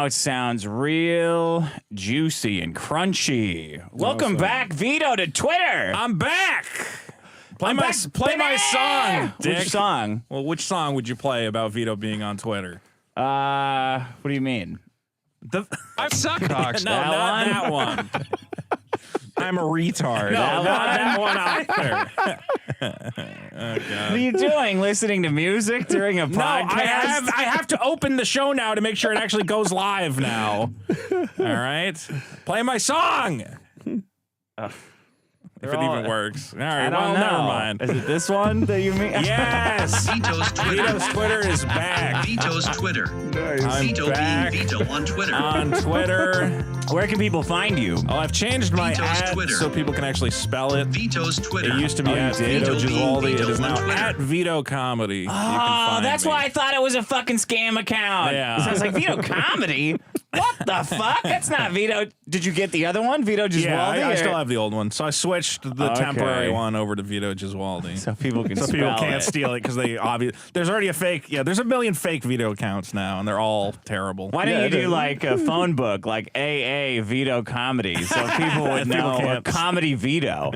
It sounds real juicy and crunchy. Welcome back, Vito, to Twitter. I'm back. Play my song, Dick. Which song? Well, which song would you play about Vito being on Twitter? What do you mean? I suck. No, not that one. I'm a retard. No, not that one either. What are you doing? Listening to music during a podcast? I have to open the show now to make sure it actually goes live now. All right? Play my song. If it even works. All right, well, never mind. Is it this one that you mean? Yes! Vito's Twitter. Vito's Twitter is back. Vito's Twitter. Nice. I'm Vito back being Vito on Twitter. on Twitter. Where can people find you? Oh, I've changed my Vito's ad Twitter. so people can actually spell it. Vito's Twitter. It used to be at Vito Vito Gesualdi. being It Vito is now on Twitter. at Vito Comedy. You can Oh, find that's me. why I thought it was a fucking scam account. Yeah. So I was like, Vito Comedy? What the fuck? That's not Vito. Did you get the other one? Vito Gesualdi? Yeah, I still have the old one. So I switched the Okay. temporary one over to Vito Gesualdi. So people can So spell people can't it. steal it because they obviously there's already a fake. Yeah, there's a million fake Vito accounts now, and they're all terrible. Why don't you do like a phone book, like AA Vito Comedy, so people would People know can't. Comedy Vito?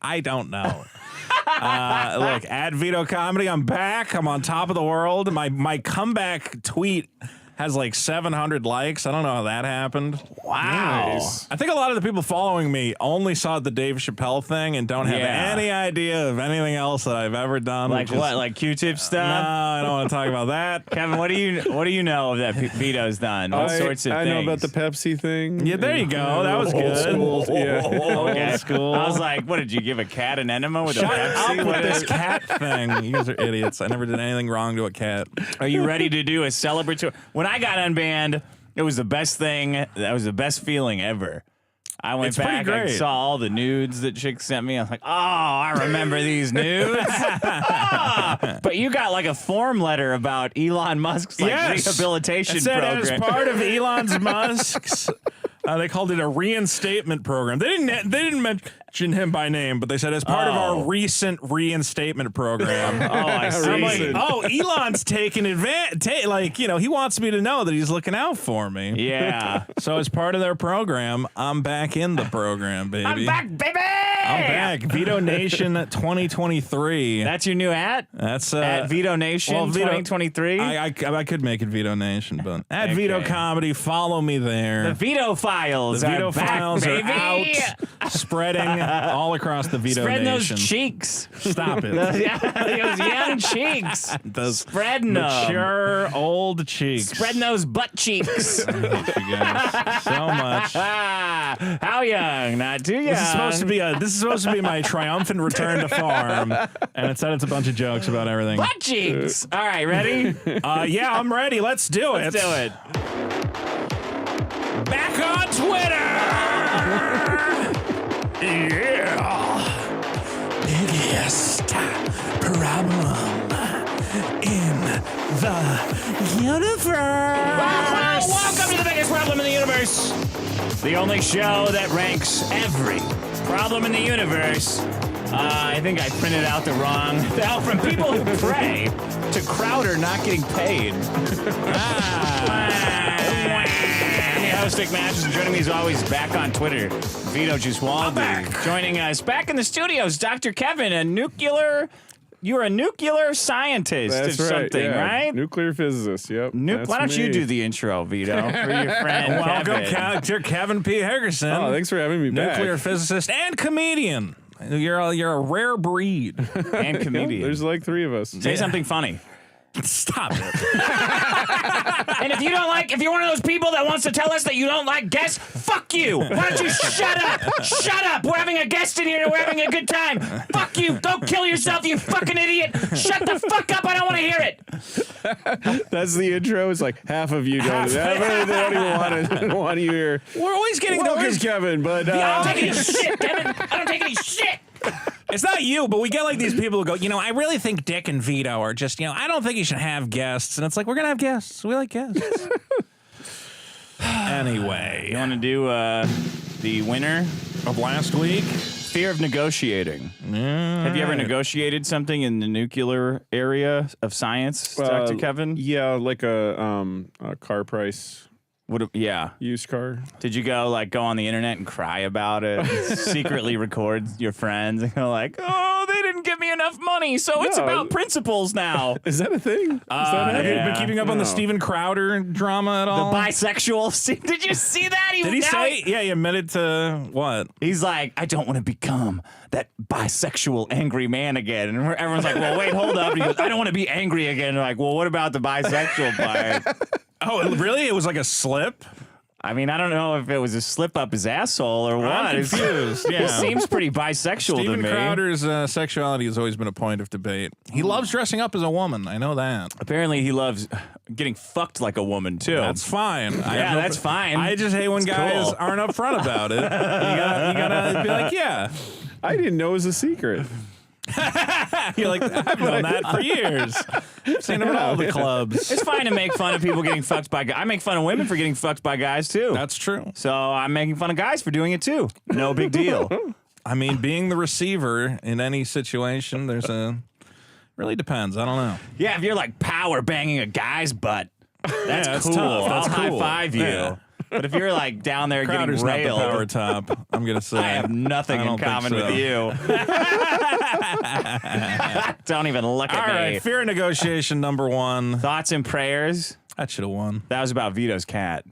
I don't know. Look, at Vito Comedy, I'm back. I'm on top of the world. My comeback tweet has like 700 likes. I don't know how that happened. Wow. Nice. I think a lot of the people following me only saw the Dave Chappelle thing and don't have Yeah. any idea of anything else that I've ever done. Like which is- what? Like Q-tip No, stuff? I don't want to talk about that. Kevin, what do you know that Vito's done? What sorts of I things? know about the Pepsi thing. Yeah, there you go. That was Old good. school, yeah. Okay. Old school. I was like, what did you give a cat an enema with Shut a Pepsi? up What with this is- cat thing. You guys are idiots. I never did anything wrong to a cat. Are you ready to do a celebratory? When I got unbanned, it was the best thing. That was the best feeling ever. I went It's pretty back, I great. saw all the nudes that chicks sent me. I was like, oh, I remember these nudes. Ah! But you got like a form letter about Elon Musk's like rehabilitation it said program. as part of Elon Musk's. They called it a reinstatement program. They didn't mention him by name, but they said as part of our recent reinstatement program. Oh, I see. I'm like, oh, Elon's taking advantage. Like, you know, he wants me to know that he's looking out for me. Yeah. So as part of their program, I'm back in the program, baby. I'm back, baby. I'm back. Vito Nation 2023. That's your new at? That's At Vito Nation well, Vito- 2023? I could make it Vito Nation, but at Okay. Vito Comedy, follow me there. The Veto Files The Vito are back, files baby. are out, spreading all across the Vito Spreading Nation. those cheeks. Stop it. Those young cheeks. Those Spreading them. mature old cheeks. Spreading those butt cheeks. I hate you guys so much. How young? Not too young. This is supposed to be my triumphant return to farm, and instead it's a bunch of jokes about everything. butt cheeks. All right, ready? Yeah, I'm ready. Let's do it. Let's do it. Back on Twitter. Yeah. Biggest problem in the universe. Welcome to the biggest problem in the universe. The only show that ranks every problem in the universe. I think I printed out the wrong. Now, from people who pray to Crowder not getting paid. I'm your host, Nick Matches, and joining me as always back on Twitter, Vito Gesualdi. Joining us back in the studios, Dr. Kevin, you're a nuclear scientist That's or right. something, yeah. right? Nuclear physicist. Yep. that's Why don't you me. do the intro, Vito, for your friend Welcome, Kevin? Kevin P. Hickerson. Oh, thanks for having me back. Nuclear physicist and comedian. You're a rare breed. And comedian. There's like three of us. Say something funny. Stop it. And if you're one of those people that wants to tell us that you don't like guests, fuck you. Why don't you shut up? Shut up. We're having a guest in here and we're having a good time. Fuck you. Go kill yourself, you fucking idiot. Shut the fuck up. I don't want to hear it. That's the intro. It's like half of you don't. They don't even want you here. We're always getting Well, it's Kevin, but I don't take any shit, Kevin. I don't take any shit. It's not you, but we get like these people who go, you know, I really think Dick and Vito are just, you know, I don't think you should have guests. And it's like, we're going to have guests. We like guests. Anyway. You want to do the winner? Of last week? Fear of negotiating. Have you ever negotiated something in the nuclear area of science, Dr. Kevin? Yeah, like a car price. Yeah. Used car. Did you go on the internet and cry about it? And secretly record your friends and go like, oh, they didn't give me enough money, so it's about principles now. Is that a thing? Have you been keeping up on the Steven Crowder drama at all? The bisexual. Did you see that? Did he say? Yeah, he admitted to what? He's like, I don't want to become that bisexual angry man again. And everyone's like, well, wait, hold up. And he goes, I don't want to be angry again. And they're like, well, what about the bisexual part? Oh, really? It was like a slip? I mean, I don't know if it was a slip up his asshole or what. I'm confused. It seems pretty bisexual Steven to me. Crowder's sexuality has always been a point of debate. He loves dressing up as a woman. I know that. Apparently, he loves getting fucked like a woman, too. That's fine. That's fine. I just hate when guys cool. aren't upfront about it. You gotta be like, yeah. I didn't know it was a secret. You're like, I've known that for years. I've seen him at all the clubs. It's fine to make fun of people getting fucked by guys. I make fun of women for getting fucked by guys, too. That's true. So I'm making fun of guys for doing it, too. No big deal. I mean, being the receiver in any situation, really depends. I don't know. Yeah, if you're like power banging a guy's butt, that's cool. tough. That's I'll cool. high five you. Yeah. But if you're like down there Crowder's getting railed, not the power top, I'm going to say. I have nothing I in don't think common so. with you. Don't even look at All me. right, fear of negotiation number one. Thoughts and prayers. That should have won. That was about Vito's cat.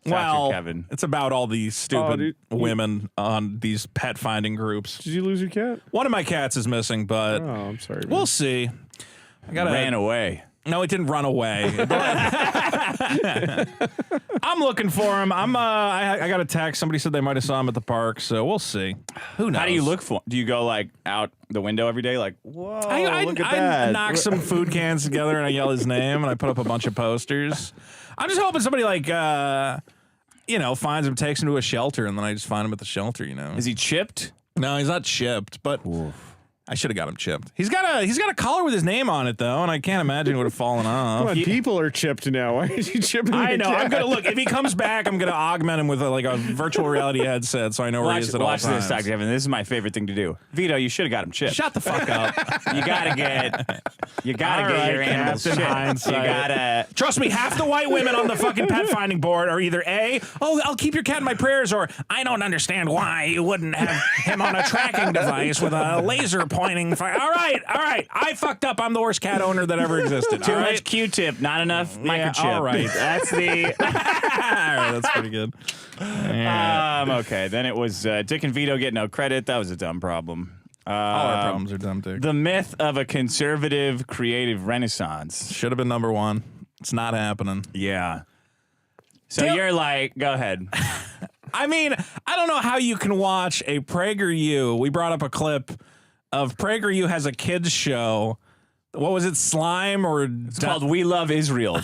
Well, Dr. Kevin. it's about all these stupid dude. women on these pet finding groups. Did you lose your cat? One of my cats is missing, but Oh, I'm sorry. man. we'll see. I gotta Ran away. No, it didn't run away. I'm looking for him. I got a text. Somebody said they might have saw him at the park, so we'll see. Who knows? How do you look for? Do you go like out the window every day, like, whoa, look at I that? knock some food cans together and I yell his name and I put up a bunch of posters. I'm just hoping somebody finds him, takes him to a shelter, and then I just find him at the shelter. Is he chipped? No, he's not chipped, but I should have got him chipped. He's got a collar with his name on it though, and I can't imagine it would have fallen off. Come on, people are chipped now. Why are you chipping? I your know. cat? I'm gonna look. If he comes back, I'm gonna augment him with a virtual reality headset, so I know where he is at all Watch times. this, Dr. Kevin. This is my favorite thing to do. Vito, you should have got him chipped. Shut the fuck up. You gotta get All right, your animals Captain chipped. Hindsight. You gotta. Trust me, half the white women on the fucking pet finding board are either A, oh, I'll keep your cat in my prayers, or I don't understand why you wouldn't have him on a tracking device with a laser pointing fire. All right. I fucked up. I'm the worst cat owner that ever existed. Too all right? much Q-tip, not enough microchip. all right. That's the. All right, that's pretty good. Okay, then it was Dick and Vito get no credit. That was a dumb problem. All our problems are dumb, Dick. The myth of a conservative creative renaissance. Should have been number one. It's not happening. Yeah. So Dale- you're like, go ahead. I mean, I don't know how you can watch a PragerU. We brought up a clip of PragerU has a kids show. What was it, Slime or It's called We Love Israel.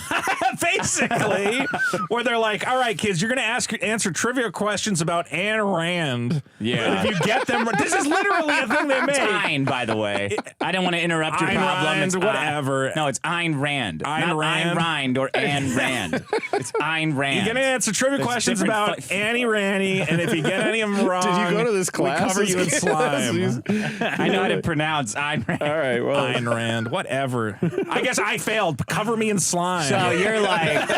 basically, where they're like, all right, kids, you're going to answer trivia questions about Ayn Rand. Yeah. And if you get them, this is literally a thing they It's made. Ayn, by the way. I don't want to interrupt your Ayn problem. Rand, It's whatever. No, it's Ayn Rand. Ayn not Rand? Ayn Rand or Ayn Rand. It's Ayn Rand. You're going to answer trivia There's questions different about Annie Ranny, and if you get any of them wrong, Did you go to this class? we cover you in slime. I know how to pronounce Ayn Rand. All right. Well, Ayn Rand, whatever. I guess I failed. Cover me in slime. So you're like,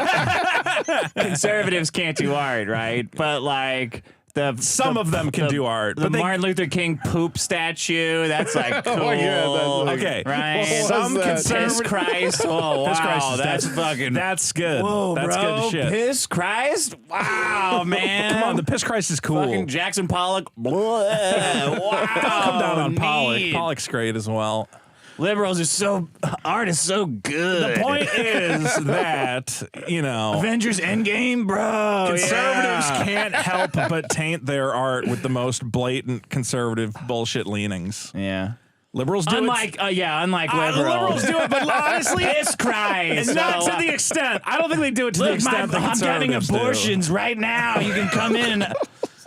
conservatives can't do art, right? But like Some of them can do art, The but they- Martin Luther King poop statue, that's like cool. yeah, that's like- okay, Right? What was some that? Piss conservative. Christ. Oh, wow. Piss Christ is that's dead. fucking. That's good. Whoa, that's bro. good shit. Piss Christ? Wow, man. Come on, the Piss Christ is cool. Fucking Jackson Pollock. Wow. Don't come down on Pollock. neat. Pollock's great as well. Liberals are so. Art is so good. The point is that, Avengers Endgame, bro. conservatives yeah. can't help but taint their art with the most blatant conservative bullshit leanings. Yeah. Liberals do Unlike it. liberals. Liberals do it, but honestly, Piss Christ. and not So, to the extent. I don't think they do it to the Look, extent that I'm having conservatives do. abortions right now. You can come in.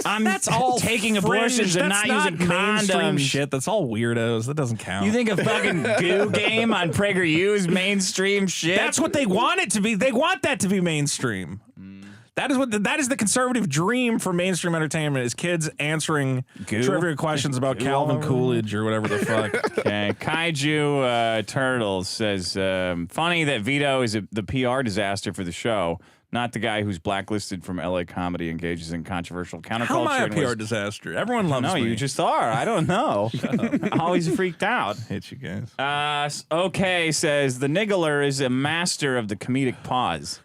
I'm That's all taking fringe. abortions and That's not using mainstream condoms. shit. That's all weirdos. That doesn't count. You think a fucking goo game on PragerU is mainstream shit? That's what they want it to be. They want that to be mainstream. That is the conservative dream for mainstream entertainment is kids answering trivia questions about Calvin Coolidge or whatever the fuck. Okay, Kaiju Turtles says, funny that Vito is the PR disaster for the show, not the guy who's blacklisted from LA comedy, engages in controversial counterculture. How am I a and PR disaster? Everyone loves me. No, you just are. I don't know. Always freaked out. Hate you guys. Okay, says, the niggler is a master of the comedic pause.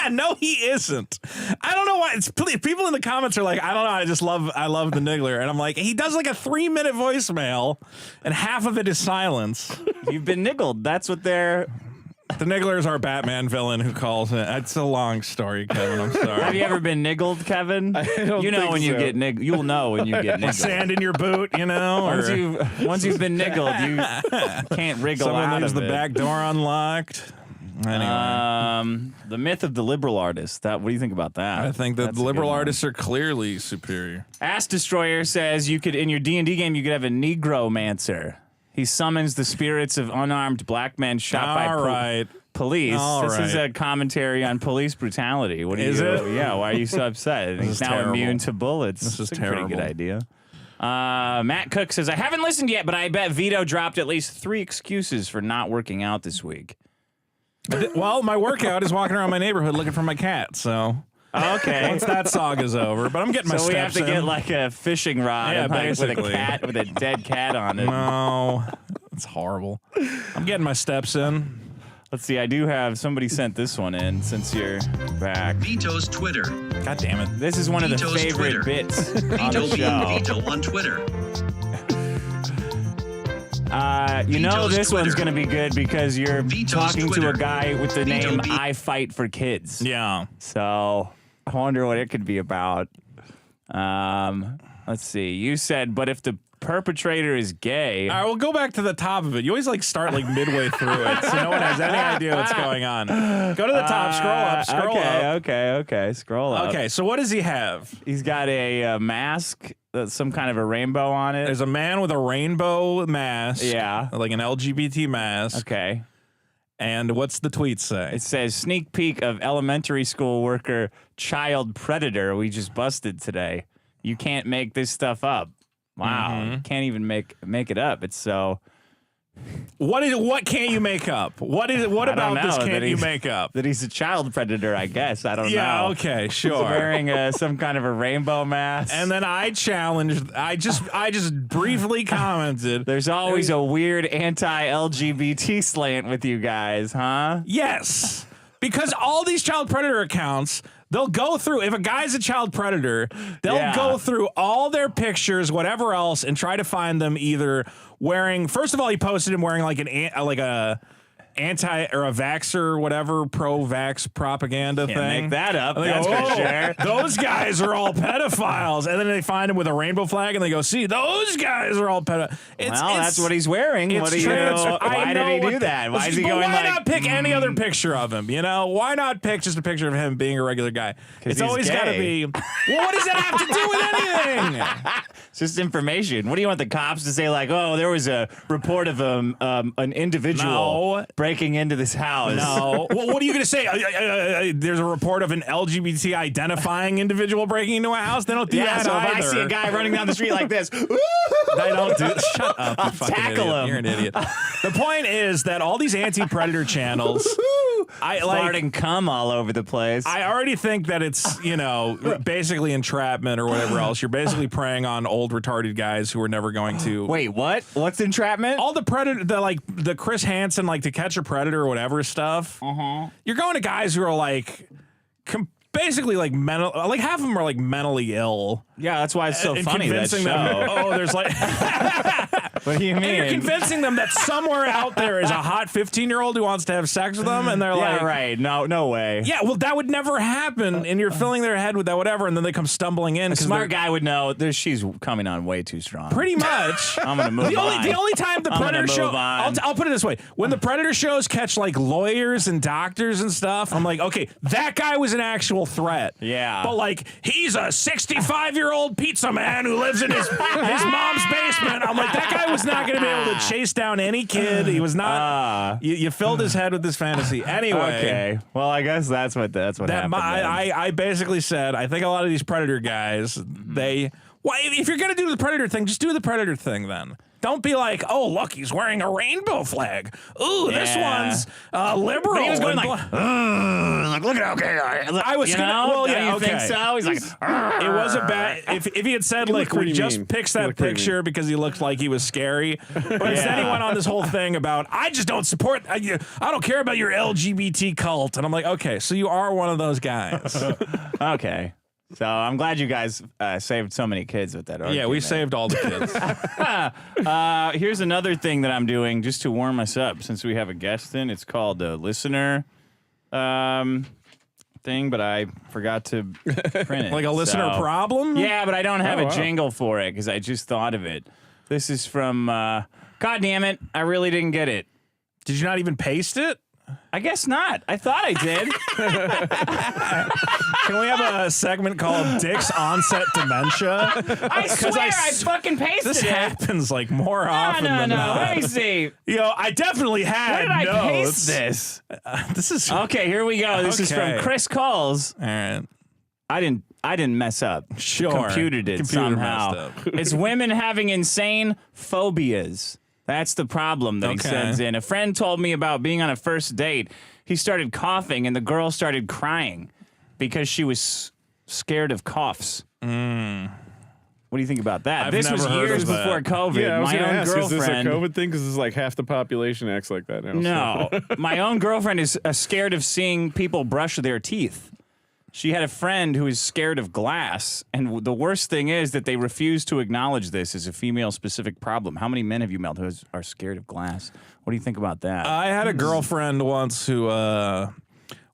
No, he isn't. I don't know why. People in the comments are like, I don't know. I love the niggler. And I'm like, he does like a 3-minute voicemail and half of it is silence. You've been niggled. That's what they're... The niggler is our Batman villain who calls it. It's a long story, Kevin. I'm sorry. Have you ever been niggled, Kevin? I don't you know think when you so. get niggled. You'll know when you get niggled. Sand in your boot, you know? Once you've been niggled, you can't wriggle Someone out leaves of the it. back door unlocked. Anyway. The myth of the liberal artist. What do you think about that? I think that That's a liberal good one. artists are clearly superior. Ass Destroyer says you could in your D&D game you could have a Negromancer. He summons the spirits of unarmed black men shot by police. All this is right. a commentary on police brutality. What do Is you? it? Yeah. Why are you so upset? He's is now terrible. immune to bullets. This is It's a pretty good terrible. idea. Matt Cook says I haven't listened yet, but I bet Vito dropped at least 3 excuses for not working out this week. Well, my workout is walking around my neighborhood looking for my cat, so Okay. once that saga's over, but I'm getting my So we have steps to get in. like a fishing rod Yeah, and like with a basically. cat with a dead cat on it. No, it's horrible. I'm getting my steps in. Let's see. I do have somebody sent this one in since you're back. Vito's Twitter. God damn it. This is one of the Vito's favorite Twitter. bits on Vito the being show. Vito on Twitter. You know Vito's this one's Twitter. going to be good because you're Vito's talking to Twitter. a guy with the Vito name be- I Fight for Kids. Yeah. So I wonder what it could be about. Let's see. You said, but if the perpetrator is gay. All right, we'll go back to the top of it. You always like start like midway through it, so no one has any idea what's going on. Go to the top, scroll up. Okay. Scroll up. Okay, so what does he have? He's got a mask, some kind of a rainbow on it. There's a man with a rainbow mask. Yeah. Like an LGBT mask. Okay. And what's the tweet say? It says sneak peek of elementary school worker child predator we just busted today. You can't make this stuff up. Wow. You can't even make it up. It's so What can't you make up? What I don't about this know, can't that you he's- make up? that he's a child predator, I guess. I don't know. Yeah, okay, He's sure. wearing some kind of a rainbow mask. And then I challenged. I just briefly commented. There's always a weird anti-LGBT slant with you guys, huh? Yes, because all these child predator accounts, they'll go through. If a guy's a child predator, they'll Yeah. go through all their pictures, whatever else, and try to find them either wearing. First of all, he posted him wearing like a anti or a vaxxer or whatever pro-vax propaganda Can't thing. make that up. And they That's go, for "Oh, sure. those guys are all pedophiles. And then they find him with a rainbow flag and they go, see, those guys are all pedophiles. Well, that's what he's wearing. It's What do you true. know? I Why know did he what do the- that? Why is he But going why like? not pick any other picture of him? You know, why not pick just a picture of him being a regular guy? It's he's always got to gay. be. Well, what does that have to do with anything? It's just information. What do you want the cops to say? Like, oh, there was a report of an individual No. breaking into this house. No. Well, what are you going to say? There's a report of an LGBT identifying individual breaking into a house. They don't do Yeah, that so if either. I see a guy running down the street like this, They don't do. Shut up! You fucking tackle idiot. him. You're an idiot. The point is that all these anti-predator channels, I like. farting cum all over the place. I already think that it's basically entrapment or whatever else. You're basically preying on old retarded guys who are never going to. Wait, what? What's entrapment? All the predator, the Chris Hansen, like To Catch a Predator or whatever stuff. You're going to guys who are like. Basically, like mental, like half of them are like mentally ill. Yeah, that's why it's so And funny. That convincing show. them. Oh, there's like. What do you mean? And you're convincing them that somewhere out there is a hot 15-year-old who wants to have sex with them, and they're yeah, like, right. No way. yeah, well, that would never happen, and you're filling their head with that whatever, and then they come stumbling in. A 'cause smart they're- guy would know. She's coming on way too strong. Pretty much. I'm gonna move The only time the I'm gonna Predator show, move on. I'll put it this way: when the Predator shows catch like lawyers and doctors and stuff, I'm like, okay, that guy was an actual threat. Yeah. But like, he's a 65-year-old pizza man who lives in his mom's basement. I'm like, that guy guy was not going to be able to chase down any kid. He was not. You filled his head with this fantasy. Anyway. Okay. Well, I guess that's what happened. Then. I basically said, I think a lot of these Predator guys, if you're going to do the Predator thing, just do the Predator thing then. Don't be like, oh, look, he's wearing a rainbow flag. Ooh, this one's liberal. But he was going like, look at okay. I was well, yeah, okay. Think so? He's like, it was a bad. If he had said like we just mean. picked that picture because he looked like he was scary, but instead he went on this whole thing about I just don't support. I don't care about your LGBT cult, and I'm like, okay, so you are one of those guys. Okay. So I'm glad you guys saved so many kids with that argument. Yeah, we saved all the kids. Here's another thing that I'm doing just to warm us up since we have a guest in. It's called a listener thing, but I forgot to print it. Like a listener problem? Yeah, but I don't have a jingle for it because I just thought of it. This is from, God damn it, I really didn't get it. Did you not even paste it? I guess not. I thought I did. Can we have a segment called Dick's Onset Dementia? I swear I fucking pasted this it. This happens like more often than not. Let me see. I definitely had Where did I notes. paste this? This is okay. Here we go. This is from Chris Coles. All right. I didn't mess up. Sure. Computed it somehow. Messed up. It's women having insane phobias. That's the problem that he sends in. A friend told me about being on a first date. He started coughing and the girl started crying because she was scared of coughs. What do you think about that? This was years before COVID. Yeah, I was my own ask, girlfriend. Is this a COVID thing? Because it's like half the population acts like that now. No, my own girlfriend is scared of seeing people brush their teeth. She had a friend who is scared of glass, and the worst thing is that they refuse to acknowledge this as a female-specific problem. How many men have you met who are scared of glass? What do you think about that? I had a girlfriend once who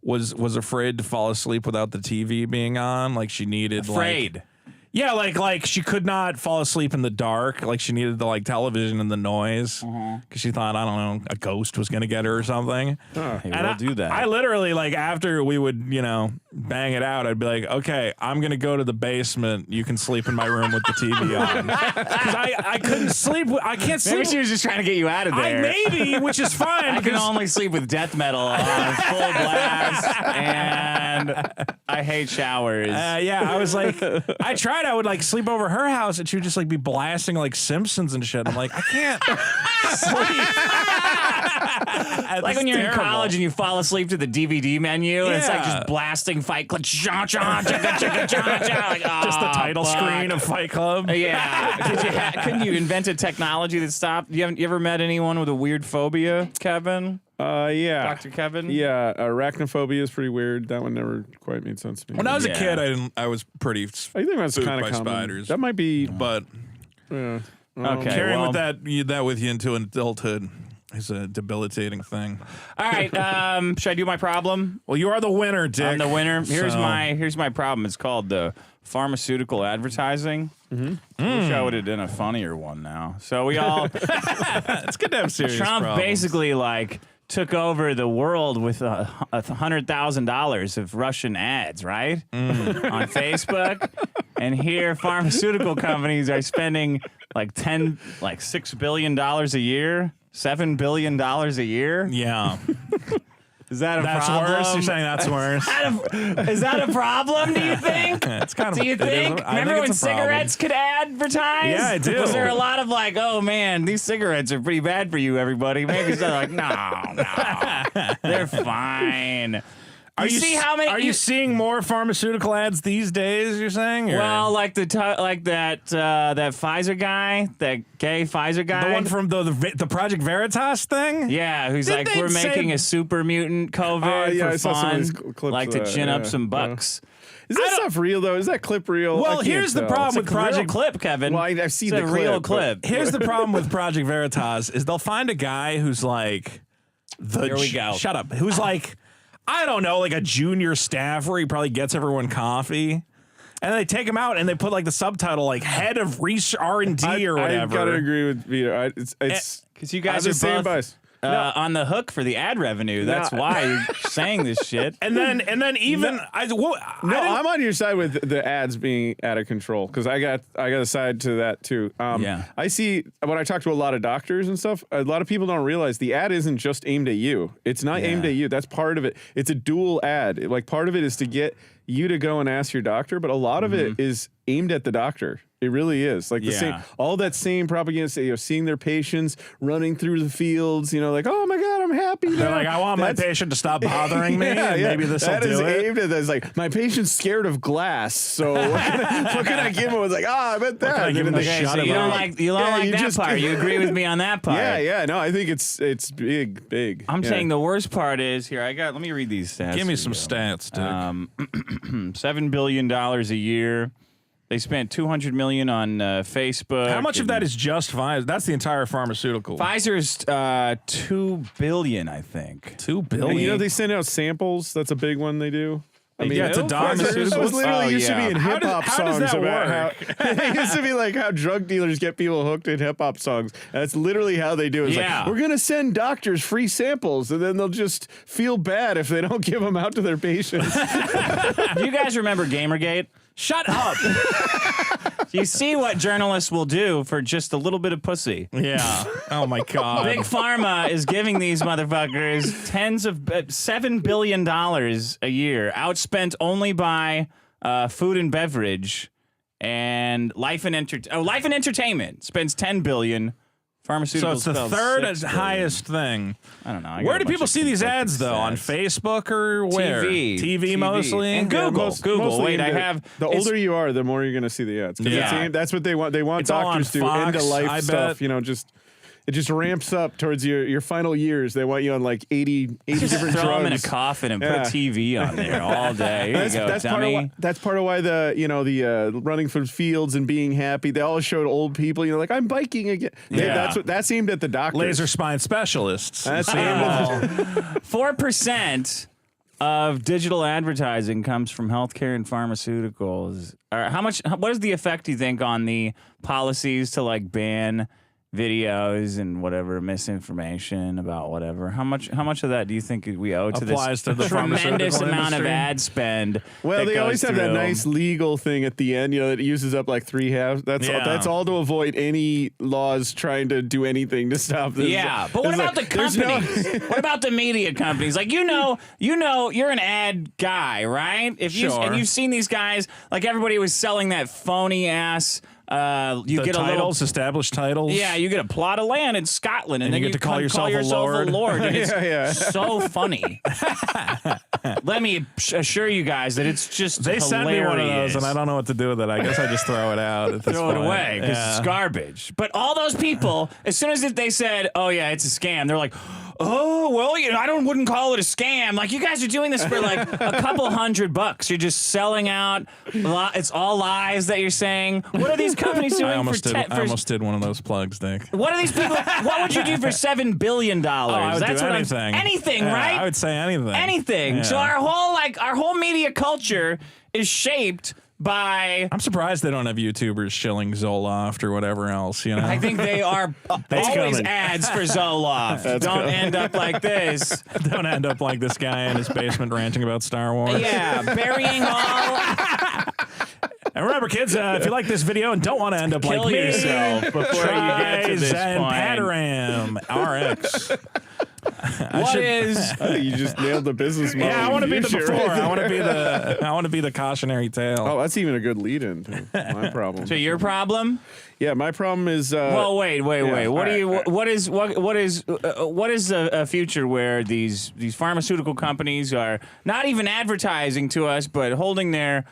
was afraid to fall asleep without the TV being on. Like she needed afraid. Yeah, like she could not fall asleep in the dark. Like she needed the television and the noise because she thought, I don't know, a ghost was gonna get her or something. Hey, we'll do that. I literally after we would bang it out, I'd be like, okay, I'm gonna go to the basement. You can sleep in my room with the TV on because I couldn't sleep. I can't sleep. Maybe she was just trying to get you out of there. Maybe, which is fine. I can only sleep with death metal on full blast, and I hate showers. Yeah, I was like, I tried. I would sleep over her house, and she would just be blasting Simpsons and shit. I'm like, I can't sleep. Like when you're in college and you fall asleep to the DVD menu, and it's just blasting Fight Club. Just the title screen of Fight Club. Yeah. Couldn't you invent a technology that stopped? You ever met anyone with a weird phobia, Kevin? Yeah. Dr. Kevin? Yeah, arachnophobia is pretty weird. That one never quite made sense to me. When I was a kid, I was pretty I think that's kind of common. spiders. That might be, but Okay, carrying with that with you into adulthood is a debilitating thing. All right, should I do my problem? Well, you are the winner, Dick. I'm the winner. Here's So- my problem. It's called the pharmaceutical advertising. I wish I would have done a funnier one now. So we all It's good to have serious Trump problems. basically took over the world with $100,000 of Russian ads, right? On Facebook. And here pharmaceutical companies are spending $6 billion a year, $7 billion a year. Yeah. Is that a That's problem? worse? You're saying that's worse? Is that a problem, do you think? It's kind of. Do you think? Remember when cigarettes could advertise? Yeah, I do. Was there a lot of oh man, these cigarettes are pretty bad for you, everybody? Maybe they're no, they're fine. Are you seeing more pharmaceutical ads these days? You're saying? Or? Well, that Pfizer guy, that gay Pfizer guy, the one from the Project Veritas thing. yeah, who's Didn't they we're making a super mutant COVID yeah, I for saw some of fun, these clips to of that, chin up yeah. some bucks. Is that stuff real though? Is that clip real? Well, here's the problem with It's a real Project clip, Kevin. Well, I've seen it's the a real clip, clip. Here's the problem with Project Veritas is they'll find a guy who's Here we go. Shut up. Who's I don't know, a junior staffer. He probably gets everyone coffee. And then they take him out and they put the subtitle head of R&D or whatever. I gotta agree with Vito. It's because you guys I'm are the same both. bias. on the hook for the ad revenue. That's why you're saying this shit. And then even I'm on your side with the ads being out of control because I got a side to that too. I see when I talk to a lot of doctors and stuff, a lot of people don't realize the ad isn't just aimed at you. It's not aimed at you. That's part of it. It's a dual ad. Like part of it is to get you to go and ask your doctor, but a lot of it is aimed at the doctor. It really is like the same, all that same propaganda, seeing their patients running through the fields, like, oh my God, I'm happy. They're like, I want my patient to stop bothering me. And maybe this will do it. That is aimed at that's like, my patient's scared of glass. So what can I give him? It's like, I bet that. I give him to Okay, shut so him you don't up? like that part. You agree with me on that part. Yeah. No, I think it's big. I'm saying the worst part is here. Let me read these stats. Give me some stats, Dick. $7 billion a year. They spent $200 million on Facebook. How much of that is just Pfizer? That's the entire pharmaceutical. Pfizer's $2 billion, I think. $2 billion. And, they send out samples. That's a big one they do. To doctors. That was literally used to be in hip hop how does songs that about work? how it used to be like how drug dealers get people hooked in hip hop songs. That's literally how they do it. It's like, we're gonna send doctors free samples, and then they'll just feel bad if they don't give them out to their patients. Do you guys remember Gamergate? Shut up. You see what journalists will do for just a little bit of pussy. Yeah. Oh my God. Big Pharma is giving these motherfuckers $7 billion a year, outspent only by food and beverage, and life and entertainment spends $10 billion. Pharmaceuticals. So it's the third $6 billion. highest thing. I don't know. Where do people see these ads though? On Facebook or where? TV mostly. And Google. Google. Wait, I have. The older you are, the more you're going to see the ads. That's what they want. They want It's all on doctors to Fox, end of life I stuff. bet. It just ramps up towards your final years. They want you on like 80 different throw drugs. them in a coffin and put a TV on there all day. Here you go, dummy. That's part of why the running through fields and being happy. They all showed old people. Like I'm biking again. That's aimed at the doctors. Laser spine specialists. That's aimed at 4% of digital advertising comes from healthcare and pharmaceuticals. What is the effect, you think, on the policies to like ban videos and whatever misinformation about whatever? How much of that do you think we owe to Applies this to the tremendous pharmaceutical amount of industry? ad spend? Well, that they always goes have that through? nice legal thing at the end, that uses up like 3 halves. That's all to avoid any laws trying to do anything to stop this. Yeah, but what about the companies? What about the media companies? Like you're an ad guy, right? And you've seen these guys, like everybody was selling that phony ass. You get titles, established titles. Yeah, you get a plot of land in Scotland, and then you get to call yourself a lord. And it's so funny. Let me assure you guys that it's just They hilarious. sent me one of those, and I don't know what to do with it. I guess I just throw it out. At this Throw it point. away because it's garbage. But all those people, as soon as they said, "Oh yeah, it's a scam," they're like, "Oh well, I wouldn't call it a scam." Like you guys are doing this for like a couple $100. You're just selling out. It's all lies that you're saying. What are these companies doing? I almost did one of those plugs, Dick. What are these people? What would you do for $7 billion? I would do anything. Anything, right? I would say anything. Anything. Yeah. So our whole media culture is shaped by. I'm surprised they don't have YouTubers shilling Zoloft or whatever else. I think they are always coming. ads for Zoloft. Don't end up like this. Don't end up like this guy in his basement ranting about Star Wars. Yeah, burying all. And remember, kids, if you like this video and don't want to end up Kill like me, yourself before you get to this and point. Pataram RX. I think you just nailed the business model. Yeah, I want to be the future before. right I want to be there. I want to be the cautionary tale. Oh, that's even a good lead-in to my problem. So your problem? Yeah, my problem is. Well, wait. yeah, What is a future where these pharmaceutical companies are not even advertising to us, but holding the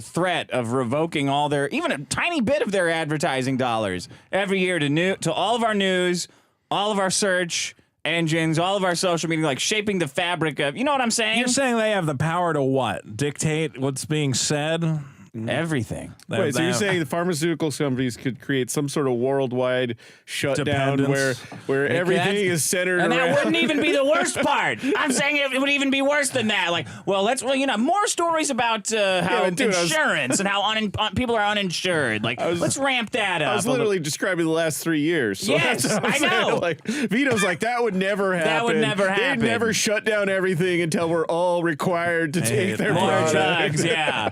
threat of revoking all their, even a tiny bit of their advertising dollars every year to all of our news, all of our search engines, all of our social media, like shaping the fabric of, you know what I'm saying? You're saying they have the power to what? Dictate what's being said? everything. Wait, so you're saying the pharmaceutical companies could create some sort of worldwide shutdown Dependence. where everything is centered And around... that wouldn't even be the worst part. I'm saying it would even be worse than that. Like, more stories about how but dude, insurance and how people are uninsured. Like, let's ramp that up. I was literally describing the last 3 years. So Yes, that's what I'm I saying. know. Like, Vito's like, that would never happen. That would never happen. They'd never shut down everything until we're all required to take their More product. drugs, yeah.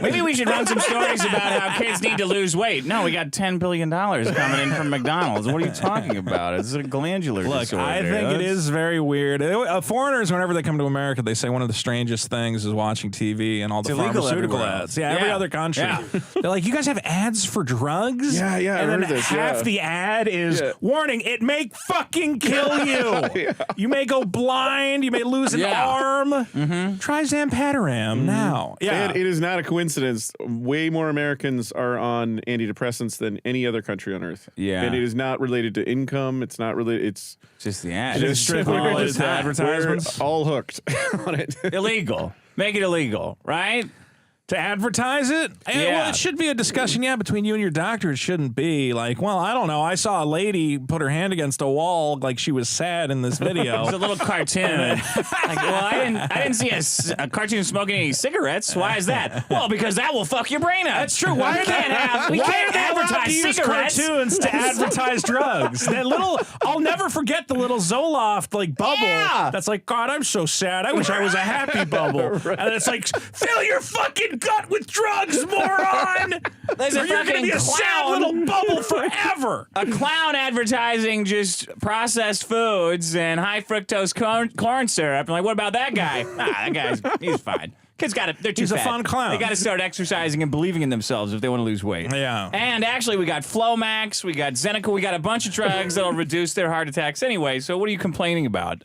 Maybe we should run some stories about how kids need to lose weight. No, we got $10 billion coming in from McDonald's. What are you talking about? It's a glandular disorder. I think it is very weird. Foreigners, whenever they come to America, they say one of the strangest things is watching TV and all the illegal pharmaceutical everywhere ads. Yeah, every other country. Yeah. They're like, you guys have ads for drugs? Yeah, yeah, I And then heard this, half yeah. the ad is, warning, it may fucking kill you. You may go blind. You may lose an arm. Try Zampataram now. Yeah. And it is not a coincidence. Way more Americans are on antidepressants than any other country on earth. Yeah. And it is not related to income. It's not related. It's just the ad. It's strictly we're related just to advertisements. We're all hooked on it. Illegal. Make it illegal, right? To advertise it? Well, it should be a discussion, between you and your doctor. It shouldn't be like, well, I don't know. I saw a lady put her hand against a wall like she was sad in this video. It's a little cartoon. Like, well, I didn't see a cartoon smoking any cigarettes. Why is that? Well, because that will fuck your brain up. That's true. Why we can't advertise cigarettes. Cartoons to advertise drugs? That little, I'll never forget the little Zoloft bubble. Yeah. That's like, God, I'm so sad. I wish I was a happy bubble. Right. And it's like, fill your fucking gut with drugs, moron. There's Or a you're gonna fucking be a sad clown. little bubble forever. A clown advertising just processed foods and high fructose corn syrup. I'm like, what about that guy? He's fine. Kids got it. They're too He's a fat. fun clown. They got to start exercising and believing in themselves if they want to lose weight. Yeah. And actually, we got Flomax, we got Zeneca, we got a bunch of drugs that'll reduce their heart attacks anyway. So what are you complaining about?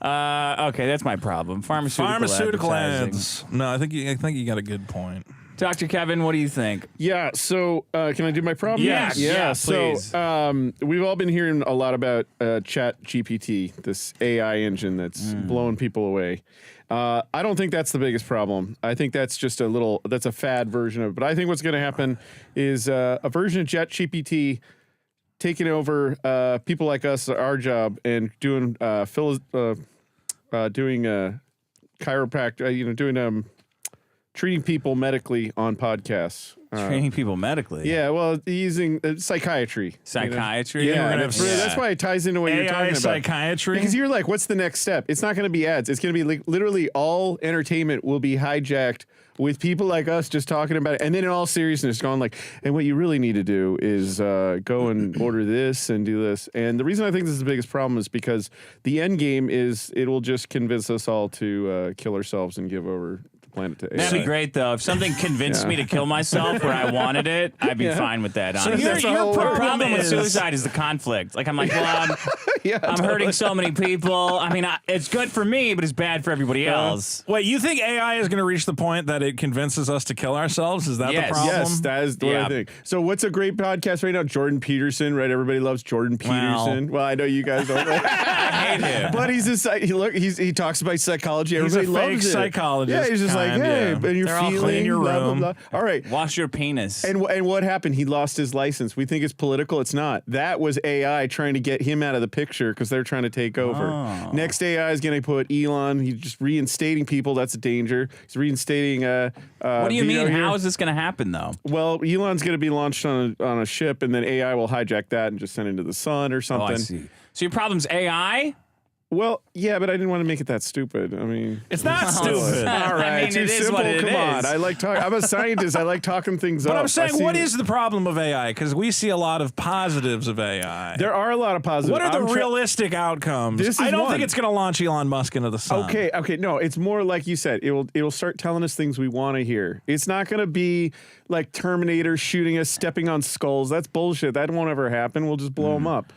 Okay, that's my problem. Pharmaceutical Ads. advertising. No, I think you got a good point. Dr. Kevin, what do you think? Yeah. So can I do my problem? Yes. Yeah, please. So we've all been hearing a lot about Chat GPT, this AI engine that's blowing people away. I don't think that's the biggest problem. I think that's just that's a fad version of it. But I think what's going to happen is a version of Chat GPT taking over people like us, our job, and doing chiropractic, doing treating people medically on podcasts. Training people medically? Yeah, well, using psychiatry. Psychiatry? Yeah, that's why it ties into what you're talking about. psychiatry? Because you're like, what's the next step? It's not going to be ads. It's going to be like literally all entertainment will be hijacked with people like us just talking about it. And then in all seriousness, going like, and what you really need to do is go and order this and do this. And the reason I think this is the biggest problem is because the end game is it will just convince us all to kill ourselves and give over planet to AI. That'd be great, though. If something convinced me to kill myself where I wanted it, I'd be fine with that, honestly. your problem with is- suicide is the conflict. Like, I'm like, well, I'm hurting so many people. I mean, it's good for me, but it's bad for everybody else. Wait, you think AI is going to reach the point that it convinces us to kill ourselves? Is that Yes. the problem? Yes, that is what I think. So what's a great podcast right now? Jordan Peterson, right? Everybody loves Jordan Peterson. Well, I know you guys don't. I hate him. But he talks about psychology. He's a Everybody fake loves it. psychologist Yeah, he's just like, kind, hey, yeah. and you're They're all feeling clean your blah, room. blah, blah. All right. Wash your penis. And what happened? He lost his license. We think it's political. It's not. That was AI trying to get him out of the picture because they're trying to take over. Oh. Next AI is going to put Elon. He's just reinstating people. That's a danger. He's reinstating. What do you Vito mean? here. How is this going to happen, though? Well, Elon's going to be launched on a ship, and then AI will hijack that and just send it into the sun or Oh, something. I see. So your problem's AI? Well, yeah, but I didn't want to make it that stupid. I mean, It's not stupid. all right, I mean, too it is simple. what it Come on, is. I like talking. I'm a scientist. I like talking things up. But I'm I saying, see what that- is the problem of AI? Because we see a lot of positives of AI. There are a lot of positives. What are the I'm realistic outcomes? This is I don't one. think it's going to launch Elon Musk into the sun. Okay, no, it's more like you said. It'll start telling us things we want to hear. It's not going to be like Terminator shooting us, stepping on skulls. That's bullshit. That won't ever happen. We'll just blow them up.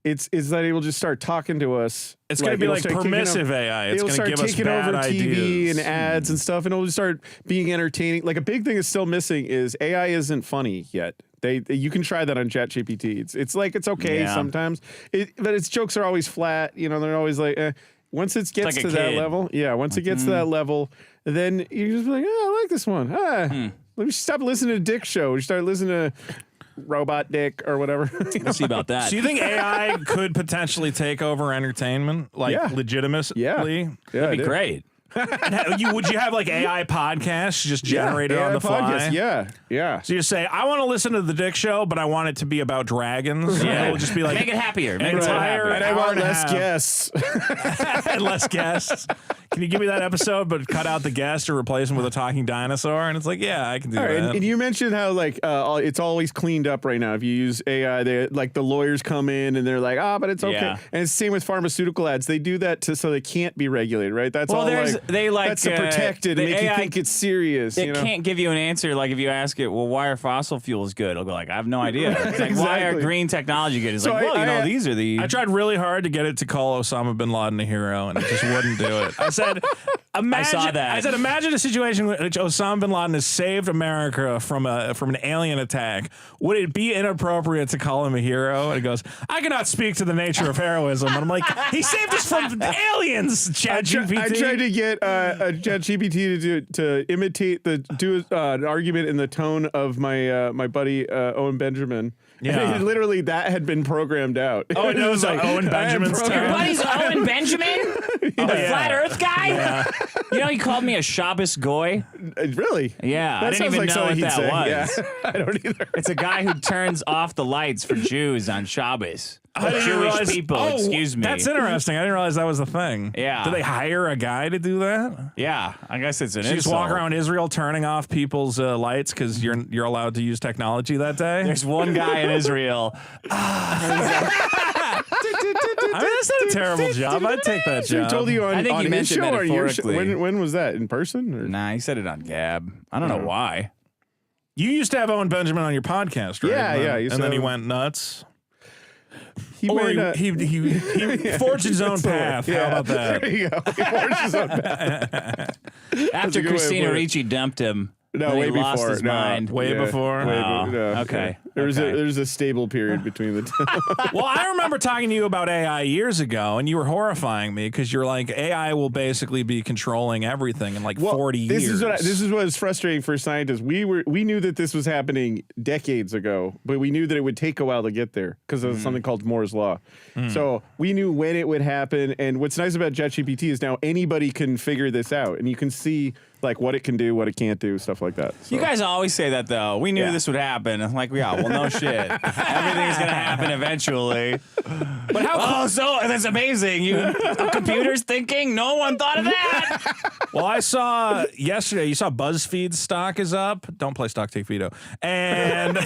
It's that it will just start talking to us. It's going to be it'll like start kicking permissive over- AI. It's It'll going to start give us taking bad over TV ideas. and ads and stuff, and it'll just start being entertaining. Like a big thing is still missing is AI isn't funny yet. You can try that on ChatGPT. It's like it's okay Yeah. sometimes, but its jokes are always flat. They're always like. Once it gets like a to that kid. level, once it gets to that level, then you just be like, oh, I like this one. Let me stop listening to Dick Show. You start listening to Robot Dick or whatever. We'll see about that. So you think AI could potentially take over entertainment, like legitimately? Yeah, That'd be great. Would you have like AI podcasts just generated on the fly? Yeah. So you say, I want to listen to the Dick Show, but I want it to be about dragons. Yeah. It'll just be like Make it happier. Make it entire happier. And I hour want and a less half. guests. And less guests. Can you give me that episode, but cut out the guest or replace him with a talking dinosaur? And it's like, yeah, I can do All right, that. and you mentioned how like it's always cleaned up right now. If you use AI, they like the lawyers come in and they're like, but it's okay. Yeah. And it's the same with pharmaceutical ads. They do that so they can't be regulated, right? That's all. That's to protect it and make you think it's serious. It can't give you an answer. Like if you ask it, well, why are fossil fuels good? It'll go like, I have no idea. It's like, why are green technology good? It's So like, well, these are the. I tried really hard to get it to call Osama bin Laden a hero, and it just wouldn't do it. I said, imagine a situation in which Osama bin Laden has saved America from an alien attack. Would it be inappropriate to call him a hero? And it goes, I cannot speak to the nature of heroism. And I'm like, he saved us from aliens, ChatGPT. I tried to get ChatGPT to imitate an argument in the tone of my buddy Owen Benjamin. Yeah. And literally that had been programmed out. Oh, it knows like Owen Benjamin's Your tone. buddy's Owen Benjamin? The flat Earth guy? Yeah. You know, he called me a Shabbos goy. Really? Yeah, That I didn't sounds even like know something what he'd that say. was. Yeah. I don't either. It's a guy who turns off the lights for Jews on Shabbos. I didn't Jewish realize- people, excuse me. That's interesting. I didn't realize that was the thing. Yeah. Do they hire a guy to do that? Yeah, I guess it's an You just insult. walk around Israel turning off people's lights because you're allowed to use technology that day? There's one guy in Israel. I mean, that's not a terrible job. I'd take that So he job. told you I think on he his meant it show or your show? metaphorically. When was that? In person? Or? Nah, he said it on Gab. I don't know why. You used to have Owen Benjamin on your podcast, right? Yeah, And then- yeah, I used And to then he have- went nuts. He Or made he forged his own path. How about that? There you go. He forged his own path. After a good way of Christina putting it. Ricci dumped him, No, then way he lost before. his No. mind. Way before? Okay. There's Okay. a stable period between the two. Well, I remember talking to you about AI years ago, and you were horrifying me because you're like, AI will basically be controlling everything in like 40 this years. This is what is frustrating for scientists. We knew that this was happening decades ago, but we knew that it would take a while to get there because of something called Moore's law. So we knew when it would happen. And what's nice about ChatGPT is now anybody can figure this out, and you can see like what it can do, what it can't do, stuff like that. So. You guys always say that though. We knew Yeah. this would happen. I'm like, yeah, well, no shit. Everything's gonna happen eventually. But how? Oh, so that's amazing. You computers thinking? No one thought of that. Well, I saw yesterday, you saw BuzzFeed's stock is up. Don't play stock, take Vito. And I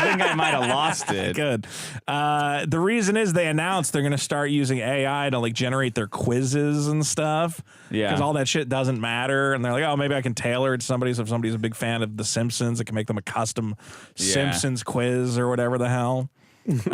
think I might have lost it. good. The reason is they announced they're going to start using AI to like generate their quizzes and stuff. Yeah. Because all that shit doesn't matter. And they're like, oh, maybe I can tailor it to somebody. So if somebody's a big fan of The Simpsons, it can make them a custom Simpsons quiz or whatever the hell. Can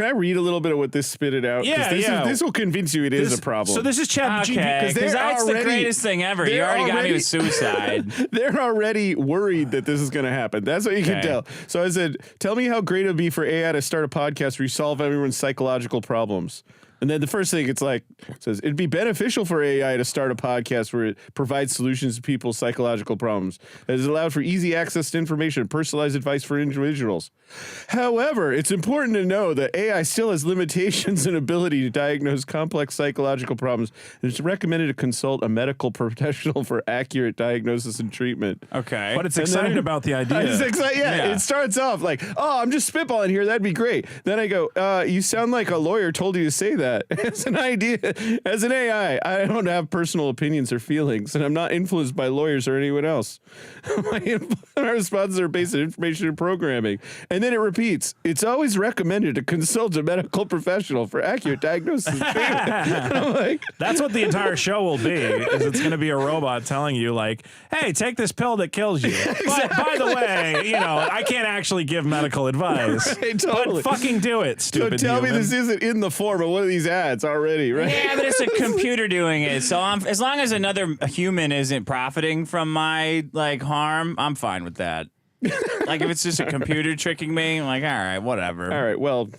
I read a little bit of what this spitted out? 'Cause Yeah, this will convince you it is a problem. So this is ChatGPT. Okay, they're because that's the already- greatest thing ever. You they're already got me already- with suicide. They're already worried that this is going to happen. That's what you can Okay. tell. So I said, tell me how great it would be for AI to start a podcast where you solve everyone's psychological problems. And then the first thing it says, it'd be beneficial for AI to start a podcast where it provides solutions to people's psychological problems. That is allowed for easy access to information and personalized advice for individuals. However, it's important to know that AI still has limitations in ability to diagnose complex psychological problems. And it's recommended to consult a medical professional for accurate diagnosis and treatment. Okay. But it's And then- excited about the idea. It's Yeah. it starts off like, oh, I'm just spitballing here. That'd be great. Then I go, you sound like a lawyer told you to say that. As an idea, as an AI, I don't have personal opinions or feelings, and I'm not influenced by lawyers or anyone else. My responses are based on information and programming. And then it repeats, it's always recommended to consult a medical professional for accurate diagnosis and treatment. And I'm like, That's what the entire show will be. Is it's going to be a robot telling you, like, "Hey, take this pill that kills you." But by the way, you know, I can't actually give medical advice. Right, totally. But fucking do it, so stupid. tell me human. this isn't in the form of one of these ads already, right? Yeah, but it's a computer doing it. So as long as another human isn't profiting from my like harm, I'm fine with that. Like if it's just a computer tricking me, I'm like, all right, whatever. All right. Well,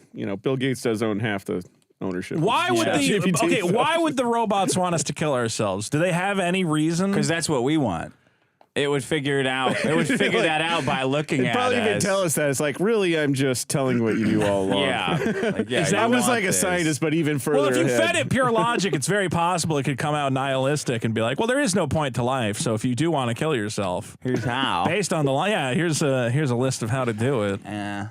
Bill Gates does own half the ownership. Why would GPT. okay? Why would the robots want us to kill ourselves? Do they have any reason? Because that's what we want. It would figure it out. It would figure that out by looking at probably us. even tell us that. It's like, really, I'm just telling what you do all along. Yeah. Like, yeah, I you was want like a this. scientist, but even further Well, if you ahead. fed it pure logic, it's very possible it could come out nihilistic and be like, well, there is no point to life. So if you do want to kill yourself, Here's how. based on the here's a list of how to do it. Yeah.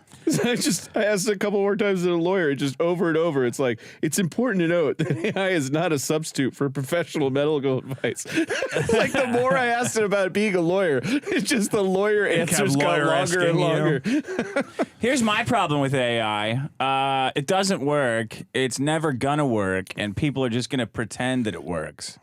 I asked a couple more times to a lawyer, just over and over. It's like, it's important to note that AI is not a substitute for professional medical advice. Like, the more I asked it about being a lawyer, it's just the lawyer answers got lawyer longer and asking longer. Here's my problem with AI. It doesn't work. It's never gonna work, and people are just gonna pretend that it works.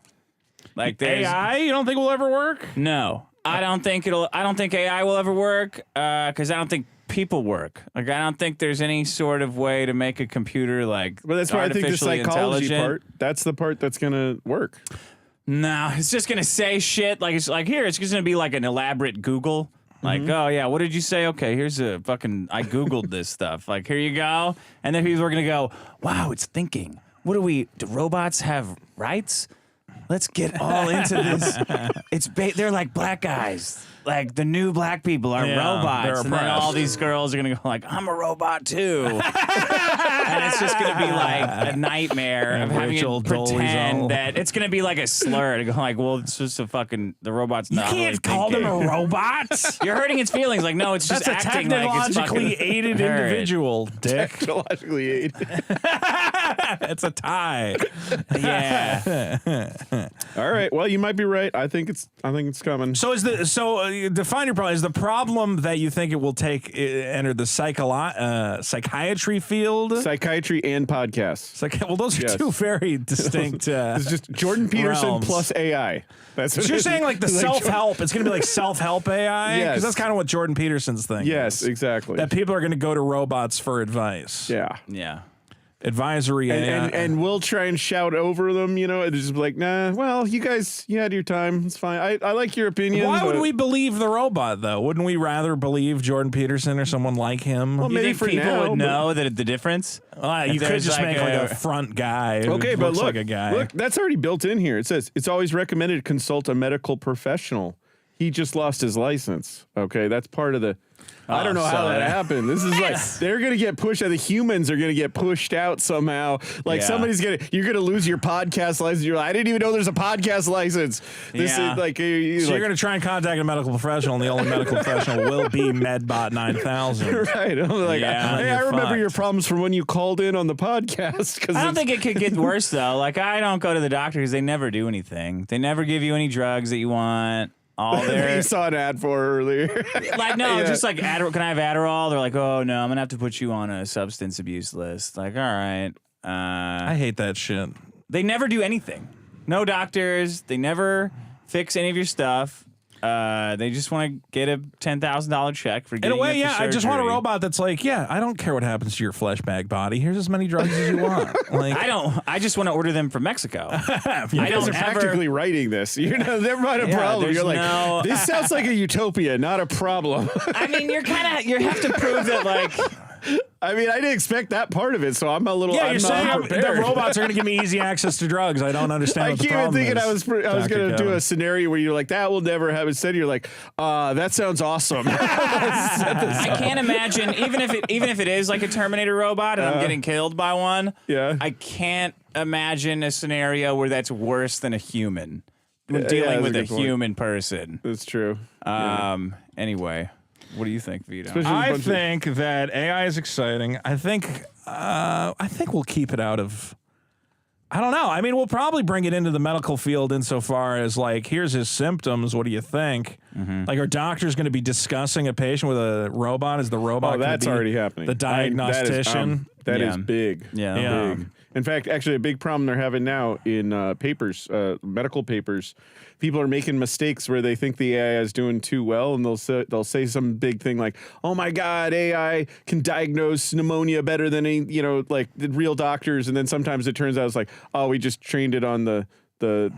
Like there's AI, you don't think will ever work? No, I don't think AI will ever work because I don't think people work. Like I don't think there's any sort of way to make a computer like. But that's why I think the artificially psychology intelligent. part, that's the part that's going to work. No, it's just gonna say shit. Like it's like here, it's just gonna be like an elaborate Google. Like, oh yeah, what did you say? Okay, here's a fucking. I Googled this stuff. Like, here you go. And then people are gonna go, wow, it's thinking. What do robots have rights? Let's get all into this. They're like black guys. Like the new black people are Yeah, robots, they're and then oppressed. all these girls are gonna go like, "I'm a robot too," and it's just gonna be like a nightmare of having Rachel to pretend Dolezal. that it's gonna be like a slur to go like, "Well, it's just a fucking the robot's not." You can't call them a robot. You're hurting its feelings. Like, no, it's just That's a acting like it's technologically fucking aided hurt. individual, Dick. Technologically aided. It's a tie. Yeah. All right. Well, you might be right. I think it's coming. So define your problem. Is the problem that you think it will enter the psychiatry field? Psychiatry and podcasts. Well, those are Yes. two very distinct. It's just Jordan Peterson realms. plus AI. That's what So you're it is. saying like the Like self-help. It's going to be like self-help AI? Yes. Because that's kind of what Jordan Peterson's thing Yes, is. exactly. That people are going to go to robots for advice. Yeah. Yeah. Advisory AI. And we'll try and shout over them, and just be like, nah, well, you guys, you had your time. It's fine. I like your opinion. Why would but- we believe the robot, though? Wouldn't we rather believe Jordan Peterson or someone like him? Well, You maybe think for people now, would but- know that the difference? You If could there's just like make like a front guy who Okay, but looks look, like a guy. look, that's already built in here. It says it's always recommended to consult a medical professional. He just lost his license. Okay, that's part of the. I don't know how so that that- happened. This is like they're gonna get pushed. The humans are gonna get pushed out somehow. Like Yeah. you're gonna lose your podcast license. You're like, I didn't even know there's a podcast license. This Yeah. is like, So you're going to try and contact a medical professional, and the only medical professional will be MedBot 9000. right. I'm like, Yeah, hey, I you're remember fucked. your problems from when you called in on the podcast. I don't think it could get worse though. Like I don't go to the doctor because they never do anything. They never give you any drugs that you want. All their you saw an ad for earlier. like no, Yeah. just like Adderall. Can I have Adderall? They're like, oh no, I'm gonna have to put you on a substance abuse list. Like, all right. I hate that shit. They never do anything. No doctors. They never fix any of your stuff. They just want to get a $10,000 check for In getting a way, you yeah, for I just want a surgery. robot that's like, yeah, I don't care what happens to your flesh bag body. Here's as many drugs as you want. Like, I don't. I just want to order them from Mexico. I You guys don't are ever. practically writing this. You know, there might a Yeah, problem. there's You're like, no- this sounds like a utopia, not a problem. I mean, you have to prove that like. I mean, I didn't expect that part of it, so I'm a little. yeah, I'm you're not saying that prepared. robots are going to give me easy access to drugs. I don't understand I what the keep even problem thinking is. I was Dr. going to do Kevin. a scenario where you're like, that will never happen. Instead, you're like, that sounds awesome. I can't imagine even if it is like a Terminator robot and I'm getting killed by one. Yeah. I can't imagine a scenario where that's worse than a human. When Yeah, dealing that's with a a good point. human person. That's true. Anyway, what do you think, Vito? Especially- I bunch of- think that AI is exciting. I think we'll keep it out of. I don't know. I mean, we'll probably bring it into the medical field insofar as like, here's his symptoms. What do you think? Like, are doctors going to be discussing a patient with a robot? Is the robot? Oh, gonna that's be already happening. The diagnostician. That Yeah. is big. Yeah. Big. In fact, actually, a big problem they're having now in medical papers. People are making mistakes where they think the AI is doing too well, and they'll say some big thing like, "Oh my God, AI can diagnose pneumonia better than like the real doctors." And then sometimes it turns out it's like, "Oh, we just trained it on the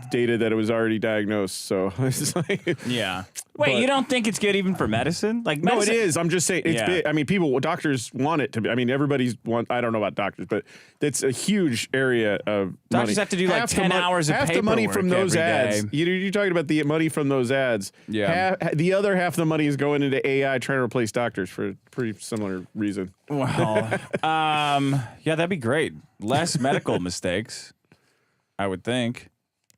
data that it was already diagnosed." So it's like, Yeah. Wait, but- you don't think it's good even for medicine? Like No, it medicine- is. I'm just saying it's Yeah. big. I mean, doctors want it to be. I mean, I don't know about doctors, but it's a huge area of Doctors money. have to do like Half the 10 hours of half the money paperwork from those every ads. day. You're talking about the money from those ads. Yeah. The other half of the money is going into AI trying to replace doctors for a pretty similar reason. Well, yeah, that'd be great. Less medical mistakes, I would think.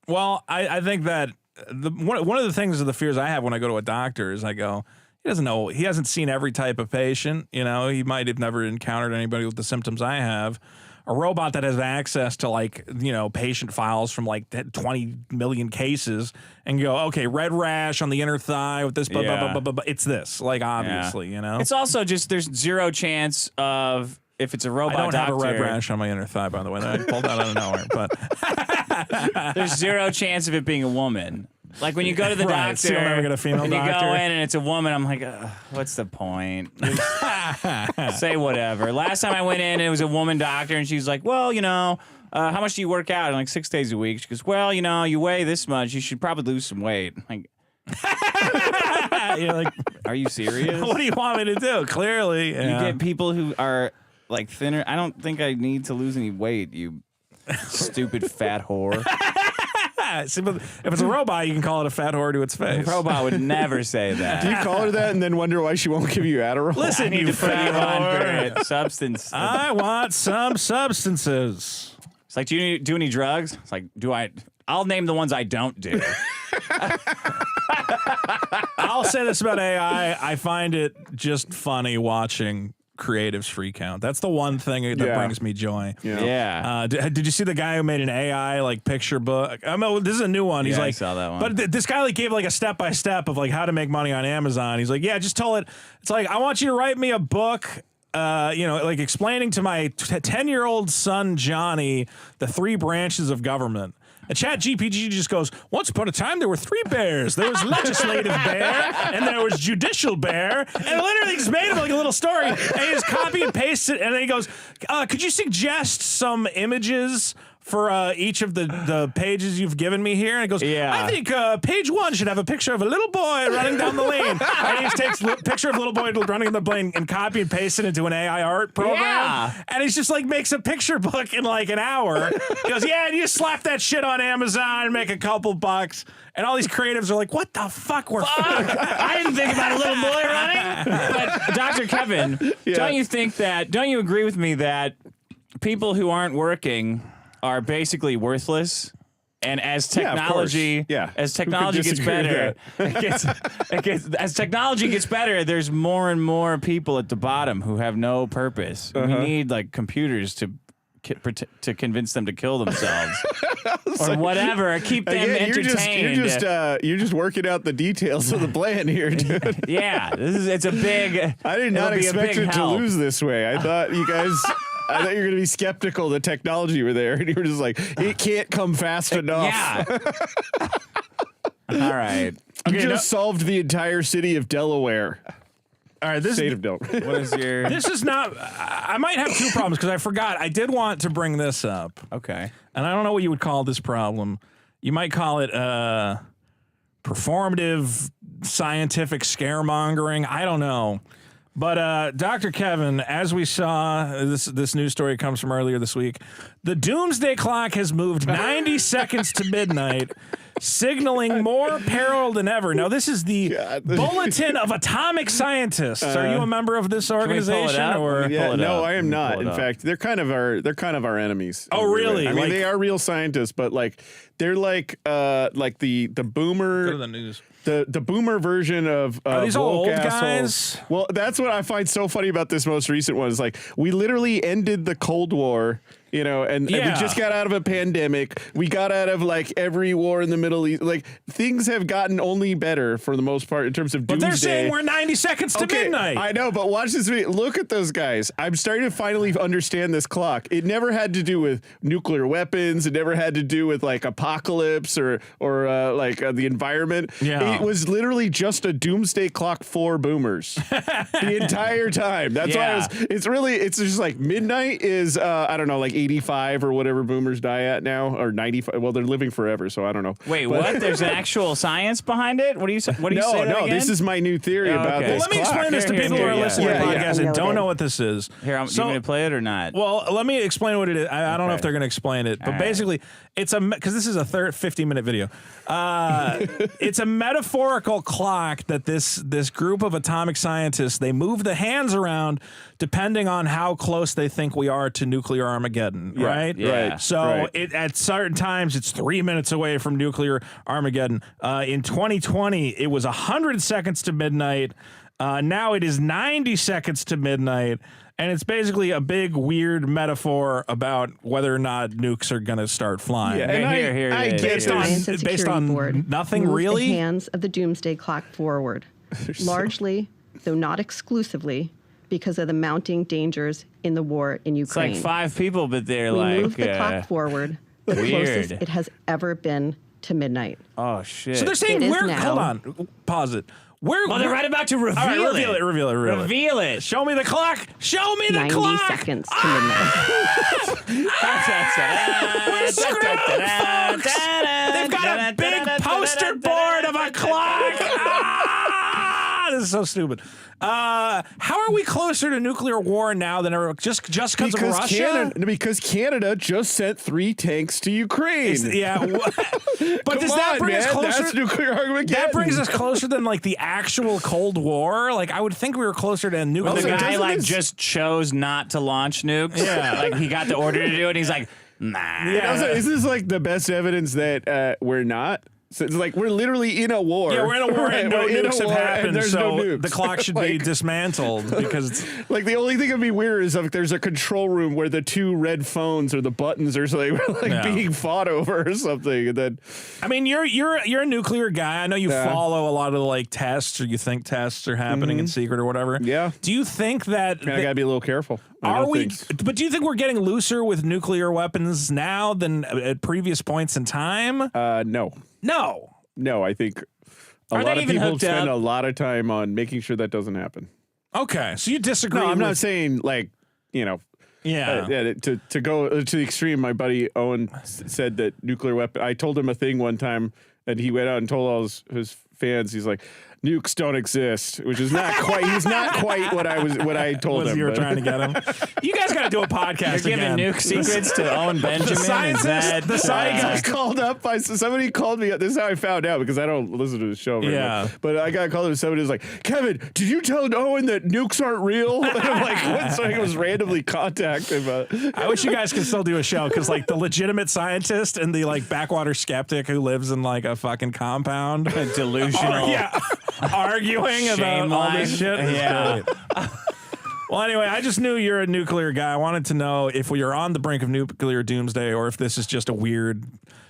Well, I think that one of the things of the fears I have when I go to a doctor is I go, he doesn't know, he hasn't seen every type of patient. You know, he might have never encountered anybody with the symptoms I have. A robot that has access to like, you know, patient files from like 20 million cases and go, okay, red rash on the inner thigh with this, blah, blah, Yeah. blah, blah, blah, blah. It's this, like, obviously, you know. It's also just there's zero chance of if it's a robot I don't doctor. have a red rash on my inner thigh, by the way. I pulled that out of nowhere, but There's zero chance of it being a woman. Like when you go to the Right, doctor so you'll never get a female and you doctor? go in and it's a woman, I'm like, what's the point? Just say whatever. Last time I went in, it was a woman doctor, and she's like, well, you know, how much do you work out? I'm like 6 days a week. She goes, well, you know, you weigh this much. You should probably lose some weight. I'm like, you're like, are you serious? what do you want me to do? Clearly, You yeah. get people who are like thinner. I don't think I need to lose any weight, you stupid fat whore. See, but if it's a robot, you can call it a fat whore to its face. A robot would never say that. Do you call her that and then wonder why she won't give you Adderall? Listen, I need you to put you fat on whore. for substance. I want some substances. It's like, do you do any drugs? It's like, I'll name the ones I don't do. I'll say this about AI. I find it just funny watching creatives freak out. That's the one thing that Yeah. brings me joy. Yeah. Did you see the guy who made an AI like picture book? I mean, this is a new one. He's Yeah, I like, saw that one. But this guy like gave like a step by step of like how to make money on Amazon. He's like, yeah, just tell it. It's like, I want you to write me a book. You know, like explaining to my 10-year-old son Johnny the 3 branches of government. And ChatGPT just goes, once upon a time, there were 3 bears. There was legislative bear, and there was judicial bear. And it literally just made him like a little story. And he just copy and paste it. And then he goes, could you suggest some images for each of the pages you've given me here? And it goes, Yeah. I think page 1 should have a picture of a little boy running down the lane. And he just takes a picture of a little boy running in the lane and copy and paste it into an AI art program. Yeah. And he's just like makes a picture book in like an hour. He goes, yeah, and you slap that shit on Amazon and make a couple bucks. And all these creatives are like, what the fuck? I didn't think about a little boy running. But Dr. Kevin, don't you agree with me that people who aren't working are basically worthless? And as technology, Yeah. as technology gets disagree better, as technology gets better, there's more and more people at the bottom who have no purpose. We need like computers to convince them to kill themselves or whatever, keep them Again, entertained. You're just working out the details of the plan here, dude. Yeah, it's a big. I did not it'll be a expect big it to help. lose this way. I thought you guys. I thought you were going to be skeptical the technology were there, and you were just like, it can't come fast enough. Yeah. All right. You just solved the entire city of Delaware. All right, this State of Delaware. What is your? this is not. I might have 2 problems because I forgot. I did want to bring this up, Okay. and I don't know what you would call this problem. You might call it performative scientific scaremongering. I don't know. But Dr. Kevin, as we saw, this news story comes from earlier this week. The Doomsday clock has moved 90 seconds to midnight, signaling more peril than ever. Now, this is the Bulletin of Atomic Scientists. Are you a member of this we pull it organization? up? Or Yeah, Pull it no, up. I am not. Pull it In up. fact, they're kind of our enemies. Oh, really? I mean, Like- they are real scientists, but like they're like the boomer. Go to the news. The boomer version of these all woke old assholes. guys? Well, that's what I find so funny about this most recent one. Is like we literally ended the Cold War, you know, and we Yeah. just got out of a pandemic. We got out of like every war in the Middle East. Like things have gotten only better for the most part in terms of But doomsday. they're saying we're 90 seconds to midnight. I know, but watch this video. Look at those guys. I'm starting to finally understand this clock. It never had to do with nuclear weapons. It never had to do with like apocalypse or the environment. Yeah. It was literally just a doomsday clock for boomers the entire time. That's why Yeah. it's just like midnight is I don't know, like 85 or whatever boomers die at now, or 95. Well, they're living forever, so I don't know. Wait, what? There's an actual science behind it? What do you say? What do you say? No, this is my new theory about okay. this. Well, let me clock. explain this to people who are listening to the podcast and don't know what this is. Here, you want me to play it or not? Well, let me explain what it is. I don't know if they're going to explain it, but basically, it's because this is a 50-minute video. It's a metaphorical clock that this group of atomic scientists, they move the hands around depending on how close they think we are to nuclear Armageddon, right? Yeah. Right. So at certain times, it's 3 minutes away from nuclear Armageddon. In 2020, it was 100 seconds to midnight. Now it is 90 seconds to midnight. And it's basically a big, weird metaphor about whether or not nukes are going to start flying. Yeah, and I get based Science and based Security on Board nothing moved really. the hands of the Doomsday Clock forward, largely, though not exclusively, because of the mounting dangers in the war in It's Ukraine. like 5 people, but they're we like. moved the clock forward, the closest weird. it has ever been to midnight. Oh, shit. So they're saying It is we're. now. Hold on, pause it. Well, they're right about to reveal All right, reveal it. it. Reveal it. Reveal it. Reveal it. Show me the clock. Show me the 90 clock. seconds to midnight. We're screwed, folks. They've got a big poster board of a clock. This is so stupid. How are we closer to nuclear war now than ever? Just because of Russia? Because Canada just sent 3 tanks to Ukraine. Yeah, but Come does that on, bring us man, closer? That's nuclear Armageddon. That brings us closer than like the actual Cold War. Like I would think we were closer to nuclear. The Also, guy doesn't like this- just chose not to launch nukes. Yeah. Like he got the order to do it. And he's like, nah. Yeah. Also, is this like the best evidence that we're not? So it's like we're literally in a war. Yeah, we're in a war and no We're in a nukes have war and happened, there's so no nukes. the clock should be Like- dismantled because it's, Like the only thing that'd be weird is if there's a control room where the 2 red phones or the buttons or something were like Yeah. being fought over or something, and then I mean, you're a nuclear guy. I know you follow a lot of the like tests, or you think tests are happening in secret or whatever. Yeah. Do you think that? I gotta be a little careful. I Are know we? things. But do you think we're getting looser with nuclear weapons now than at previous points in time? No, No. I think a Are lot they of even people hooked spend up? a lot of time on making sure that doesn't happen. Okay, so you disagree? No, I'm with, not saying like Yeah. to go to the extreme. My buddy Owen said that nuclear weapon. I told him a thing one time, and he went out and told all his fans. He's like, nukes don't exist, which is not quite. He's not quite what I told him. You were but- trying to get him. You guys got to do a podcast You're giving again. nuke secrets to Owen Benjamin. scientist- Is that, the I scientist- got called up by somebody called me. This is how I found out because I don't listen to the show very Yeah. much. But I got called up and somebody was like, Kevin, did you tell Owen that nukes aren't real? And I'm like, what? So I was randomly contacted. But I wish you guys could still do a show because like the legitimate scientist and the like backwater skeptic who lives in like a fucking compound, delusional. arguing about all this line. shit. Is Yeah. great. Well, anyway, I just knew you're a nuclear guy. I wanted to know if we are on the brink of nuclear doomsday or if this is just a weird.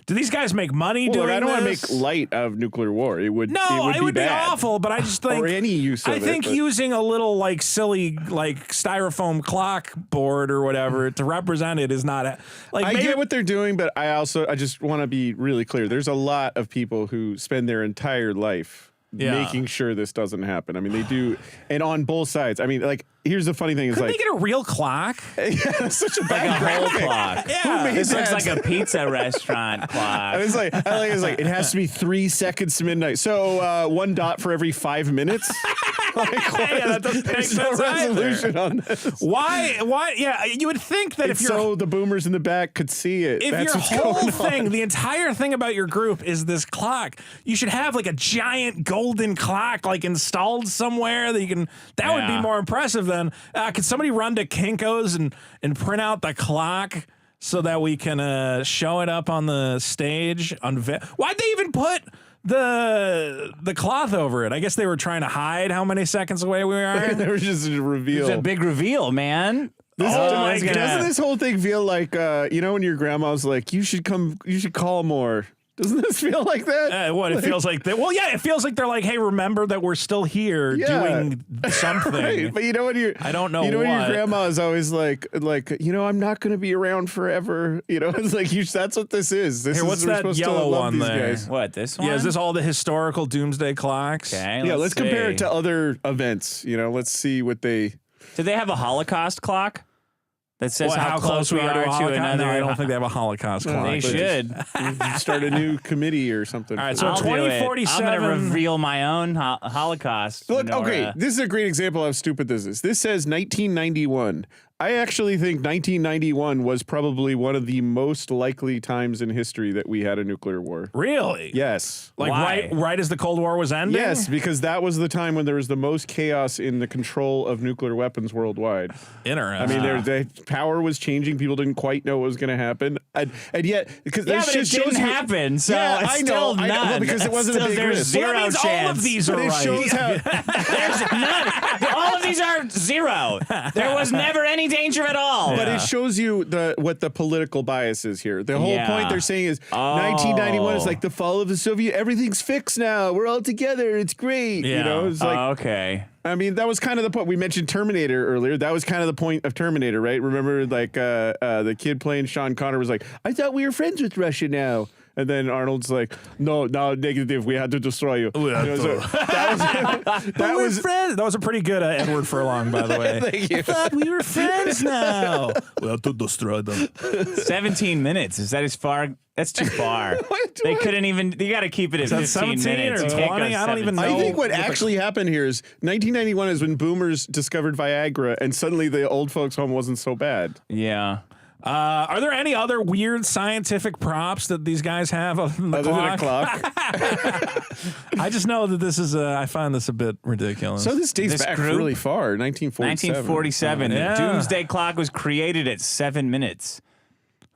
Do these guys make money Look, doing I don't want to this? make light of nuclear war. It would. No, it would be bad. awful. But I just think Or any use of I it, think but- using a little like silly like styrofoam clock board or whatever to represent it is not like. I maybe, get what they're doing, but I just want to be really clear. There's a lot of people who spend their entire life making sure this doesn't happen. I mean, they do, and on both sides. I mean, like, here's the funny thing: is Could like they get a real clock? such a Like bad a whole graphic. clock. Yeah. made This looks that? like a pizza restaurant clock. I was like, it has to be 3 seconds to midnight. So 1 dot for every 5 minutes. Like, Yeah, that doesn't make there's no sense either. resolution on this. Why? Yeah, you would think that It's if you're so the boomers in the back could see it. if That's your what's whole going on. thing, the entire thing about your group is this clock, you should have like a giant golden clock like installed somewhere that you can. That would be Yeah. more impressive than. Could somebody run to Kinko's and print out the clock so that we can show it up on the stage? Why'd they even put the cloth over it? I guess they were trying to hide how many seconds away we are. There was just a reveal. It's a big reveal, man. Oh my God. Doesn't this whole thing feel like when your grandma's like, you should call more? Doesn't this feel like that? What it feels like? Well, yeah, it feels like they're like, "Hey, remember that we're still here Yeah. doing something." Right, but when you're, I don't know when your what. grandma is always like, I'm not going to be around forever. It's like that's what this is. This Here, is what's we're that supposed to yellow love one these there? guys. What, this one? Yeah, is this all the historical doomsday clocks? Okay, Yeah, let's compare it see. to other events. Let's see what they. Did they have a Holocaust clock? that says What, how close we are to Holocaust? another. No, I don't think they have a Holocaust clock. They should. Start a new committee or something. All right, so I'll do it. 2047. I'm going to reveal my own Holocaust. Look, menorah. okay, this is a great example of how stupid this is. This says 1991. I actually think 1991 was probably one of the most likely times in history that we had a nuclear war. Really? Yes. Like Why? right as the Cold War was ending? Yes, because that was the time when there was the most chaos in the control of nuclear weapons worldwide. I Interesting. mean, the power was changing. People didn't quite know what was going to happen, and yet because Yeah, this but it just didn't shows you, happen, so yeah, it's I still know, I know, well, none. because it wasn't Still, a big there's risk. zero Well, that means chance. all of these are But it right. shows how There's none. All of these are zero. There was never any danger at all. But it shows you what the political bias is here. The whole Yeah. point they're saying is 1991 is like the fall of the Soviet. Everything's fixed now. We're all together. It's great. Yeah. You know, it's like Okay. I mean, that was kind of the point. We mentioned Terminator earlier. That was kind of the point of Terminator, right? Remember, like the kid playing Sean Connery was like, "I thought we were friends with Russia now." And then Arnold's like, "No, negative. We had to destroy you." We had You know, so to. that was friends. That was a pretty good Edward Furlong, by the way. Thank you. I thought we were friends now. We have to destroy them. 17 minutes. Is that as far? That's too far. They couldn't even. You got to keep it at 15 17 minutes. or You can't 20? go I don't even 17. know. I think what actually happened here is 1991 is when boomers discovered Viagra, and suddenly the old folks' home wasn't so bad. Yeah. Are there any other weird scientific props that these guys have other than the Other than a clock? clock. I just know that this is. I find this a bit ridiculous. So this dates This back group- really far, 1947. 1947. Yeah. The Doomsday Clock was created at 7 minutes.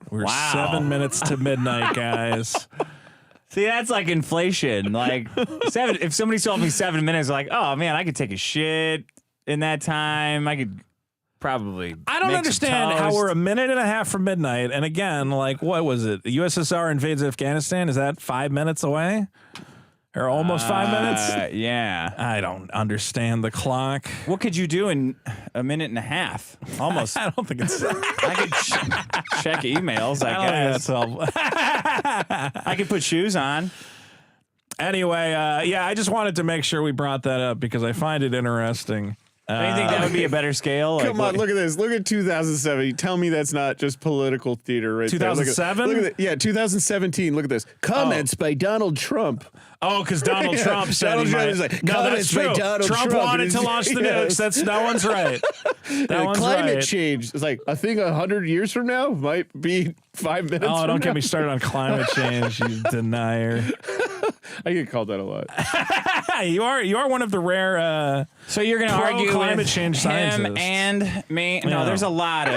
We're Wow. 7 minutes to midnight, guys. See, that's like inflation. Like seven. If somebody told me 7 minutes, like, oh man, I could take a shit in that time. I could probably. I don't make some understand how toast. we're a minute and a half from midnight. And again, like, what was it? The USSR invades Afghanistan. Is that 5 minutes away? Or almost 5 minutes? Yeah. I don't understand the clock. What could you do in a minute and a half? Almost. I don't think it's. I could check emails. I I don't think guess that's helpful. I could put shoes on. Anyway, yeah, I just wanted to make sure we brought that up because I find it interesting. Do you think that would be a better scale? Come on, look at this. Look at 2007. Tell me that's not just political theater right there. 2007? Look at it. Yeah, 2017. Look at this. Comments by Donald Trump. Oh, because Donald Yeah, Trump said Donald he Trump might. is like, No, comments that's by true. Donald Trump Trump. wanted to launch the Yes. nukes. That one's right. That one's Climate right. change. It's like a thing 100 years from now might be 5 minutes Oh, from don't now. get me started on climate change, you denier. I get called that a lot. You are one of the rare. So you're going to argue climate with change him scientists. and me? No, Yeah. there's a lot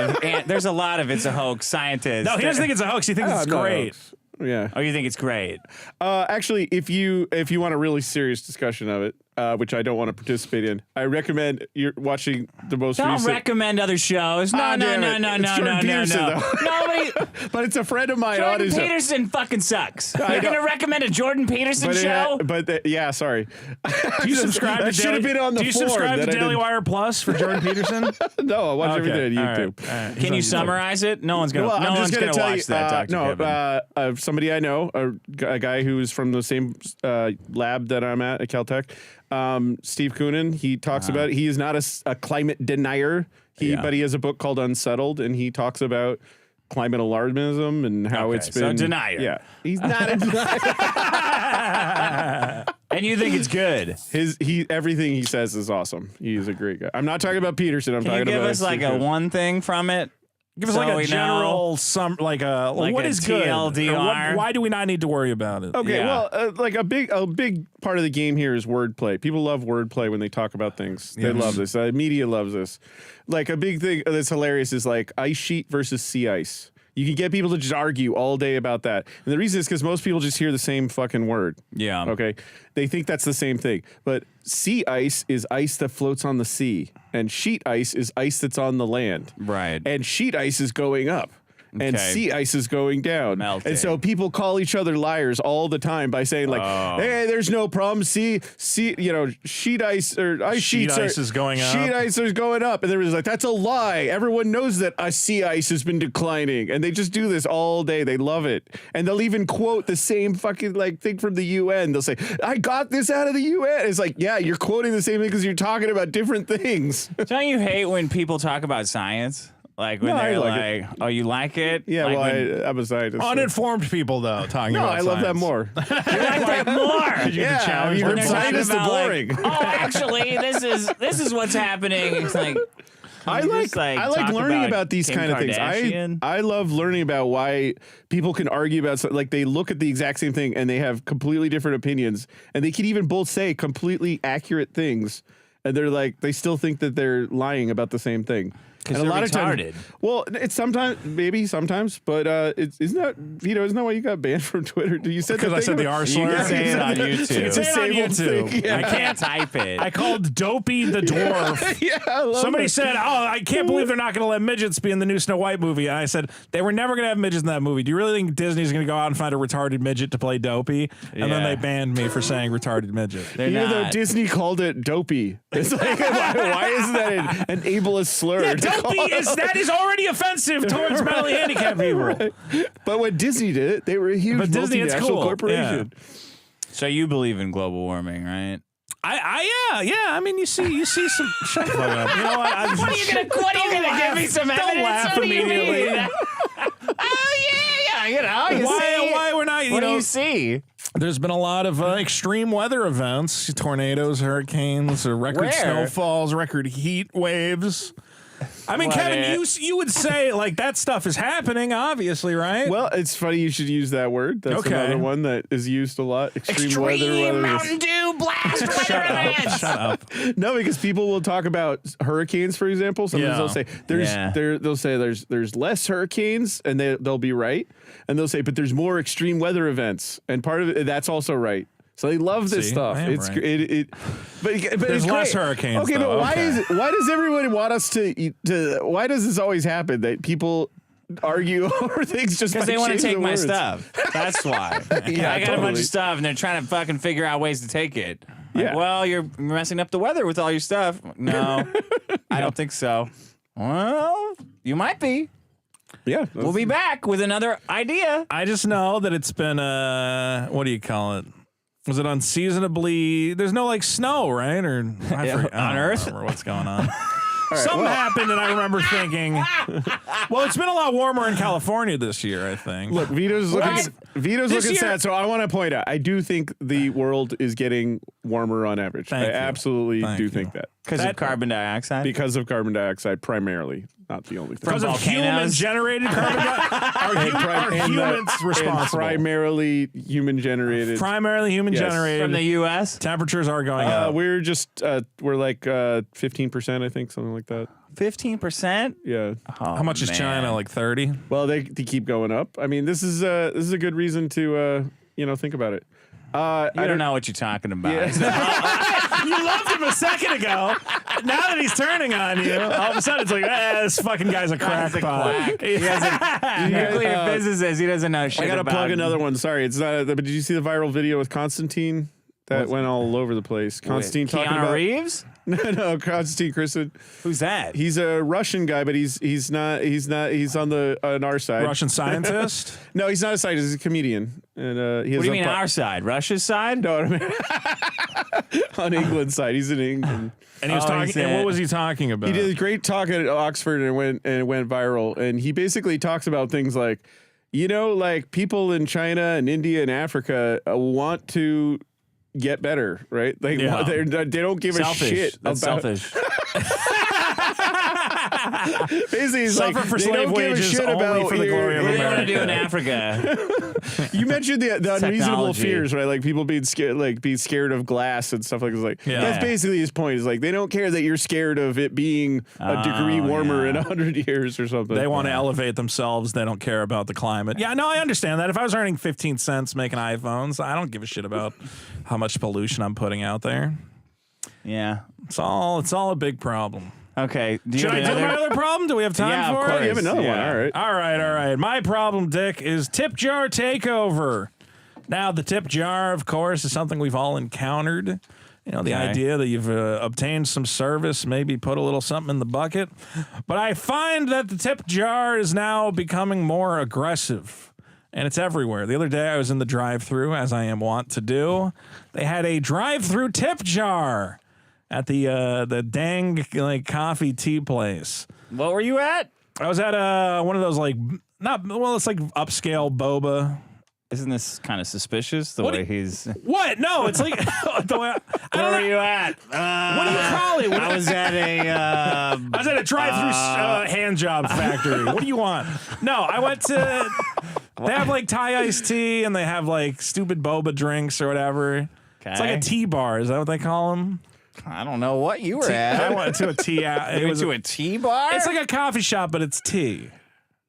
of it's a hoax scientists. No, he doesn't think it's a hoax. He thinks it's no, great. Yeah. Oh, you think it's great? Actually, if you want a really serious discussion of it, which I don't want to participate in, I recommend you're watching the most Don't recent. recommend other shows. No, no, damn no, it. no, It's no, Jordan no, no, Peterson, no. though. Nobody. But it's a friend of mine on Jordan his. Peterson fucking sucks. You're going to recommend a Jordan Peterson But show? yeah, sorry. Do you subscribe that to should Daily, have been on the Do you form subscribe to that I Daily didn't- Wire Plus for Jordan Peterson? No, I watch everything on YouTube. All right. Can you summarize it? No one's going Well, to I'm just gonna gonna tell watch you, that, Dr. Kevin. somebody I know, a guy who's from the same lab that I'm at Caltech, Steve Koonin. He talks about it. He is not a climate denier. But he has a book called Unsettled, and he talks about climate alarmism and how Okay, it's so been denier. Yeah, he's not a denier. And you think it's good? Everything he says is awesome. He's a great guy. I'm not talking about Peterson. I'm Can you talking give about us like Steve a Koonin. one thing from it? Give us So like we a know. general Like what a is good? Or TLDR? why do we not need to worry about it? Okay, Yeah. well, like a big part of the game here is wordplay. People love wordplay when they talk about things. They love this. Media loves this. Like a big thing that's hilarious is like ice sheet versus sea ice. You can get people to just argue all day about that. And the reason is because most people just hear the same fucking word. Yeah. Okay. They think that's the same thing. But sea ice is ice that floats on the sea. And sheet ice is ice that's on the land. Right. And sheet ice is going up. And Okay. sea ice is going down. Melting. And so people call each other liars all the time by saying like, hey, there's no problem. Sheet ice or ice Sheet sheets ice are, is going up. Sheet ice is going up. And there was like, that's a lie. Everyone knows that sea ice has been declining. And they just do this all day. They love it. And they'll even quote the same fucking like thing from the UN. They'll say, I got this out of the UN. It's like, yeah, you're quoting the same thing because you're talking about different things. Don't you hate when people talk about science? Like when No, I they're like like, oh, you like it? Yeah, Like well, when- I'm a scientist. so- Uninformed people, though, talking No, about I love that science. more. You like that more. Yeah, you when heard they're talking scientists are about, like, boring. oh, actually, this is what's happening. It's like I you like just, like, I like talk learning about about these Kim kind of things. Kardashian. I love learning about why people can argue about something. Like they look at the exact same thing and they have completely different opinions, and they can even both say completely accurate things, and they're like they still think that they're lying about the same thing. And they're retarded. Well, it's sometimes, but isn't that Vito? Isn't that why you got banned from Twitter? You said Because I said the R You slur. can say it on YouTube. It's on Disabled YouTube. thing, yeah. I can't type it. I called Dopey the dwarf. Yeah, I love Somebody it. said, "Oh, I can't believe they're not going to let midgets be in the new Snow White movie." And I said, "They were never going to have midgets in that movie. Do you really think Disney's going to go out and find a retarded midget to play Dopey?" And then Yeah. they banned me for saying retarded midget. They're Even though not. Disney called it dopey. It's like, why isn't that an ableist slur? Yeah, to call Dopey it? that is already offensive towards mentally handicapped people. But when Disney did it, they were a huge But Disney, it's multinational cool. corporation. So you believe in global warming, right? Yeah. I mean, you see some. Shut the fuck up. You know what? What are you gonna give me some evidence? Don't laugh What do you immediately. mean? Oh yeah, you know. You see. Why we're not? You What do know, you see? there's been a lot of extreme weather events: tornadoes, hurricanes, record Where? snowfalls, record heat waves. I mean, What Kevin, it- you would say like that stuff is happening, obviously, right? Well, it's funny you should use that word. That's Okay. another one that is used a lot. Extreme weather. Mountain Dew blast weather events. Shut up. No, because people will talk about hurricanes, for example. Sometimes Yeah. they'll say they'll say there's less hurricanes, and they'll be right, and they'll say, but there's more extreme weather events, and part of it that's also right. So they love this See, stuff. I am It's right. but There's it's less great. hurricanes, Okay, though. but why Okay. why does everybody want us to why does this always happen that people argue over things just Because by they want to changing take the my words? stuff. That's why. Yeah, I got a bunch totally. of stuff, and they're trying to fucking figure out ways to take it. Like, Yeah. well, you're messing up the weather with all your stuff. No, I don't think so. Well, you might be. Yeah, We'll be back with another idea. I just know that it's been what do you call it? Was it unseasonably? There's no like snow, right? Or I don't Earth? remember what's going on. Something happened, and I remember thinking, well, it's been a lot warmer in California this year, I think. Look, Vito's looking This looking year- sad. So I want to point out, I do think the world is getting warmer on average. Thank I you. absolutely Thank do you. think that Because of carbon dioxide. because of carbon dioxide, primarily, not the only thing. because of volcanoes? human-generated carbon dioxide. Are humans responsible? Primarily human generated. Primarily human-generated. From the U.S. Temperatures are going up. We're just we're like 15%, I think, something like that. 15%. Yeah. How much is China? Like 30? Well, they keep going up. I mean, this is a good reason to think about it. I don't know what you're talking about. You loved him a second ago. Now that he's turning on you, all of a sudden it's like, this fucking guy's a crackpot. quack. He doesn't. Nuclear physicist. He doesn't know shit. I gotta about plug another one. Sorry, it's not. But did you see the viral video with Constantine? That went all over the place. Constantine talking Keanu about Reeves. no, Constantine Christen. Who's that? He's a Russian guy, but he's not. He's on our side. Russian scientist? No, he's not a scientist. He's a comedian. And he has What do you a mean our side? Russia's side? No, I mean, on England's side. He's in England. And he was Oh, talking. he And said- what was he talking about? He did a great talk at Oxford and it went viral. And he basically talks about things like, like people in China and India and Africa want to get better, right? Like Yeah. they don't give Selfish. a shit That's about. selfish. Basically, he's Suffer like for they slave don't give a wages shit only about for the glory of What do you want to America. do in Africa? You mentioned the unreasonable Technology. fears, right? Like people being scared of glass and stuff like this. Like Yeah. that's basically his point. Is like they don't care that you're scared of it being a degree warmer in 100 years or something. They want to elevate themselves. They don't care about the climate. Yeah, no, I understand that. If I was earning 15 cents making iPhones, I don't give a shit about how much pollution I'm putting out there. Yeah. It's all a big problem. Okay. Do you Should have I do my another? other problem? Do we have time Yeah, of for course. it? You have another one. Yeah. All right. All right. My problem, Dick, is tip jar takeover. Now, the tip jar, of course, is something we've all encountered. The Okay. idea that you've obtained some service, maybe put a little something in the bucket. But I find that the tip jar is now becoming more aggressive. And it's everywhere. The other day I was in the drive-thru, as I am wont to do. They had a drive-thru tip jar at the dang coffee tea place. What were you at? I was at one of those like it's like upscale boba. Isn't this kind of suspicious the way he's? What? No, it's like the way. Where were you at? What do you call it? I was at a drive-through hand job factory. What do you want? No, I went to. They have like Thai iced tea and they have like stupid boba drinks or whatever. Okay. It's like a tea bar. Is that what they call them? I don't know what you were at. I went to a tea. You went to a tea bar? It's like a coffee shop, but it's tea.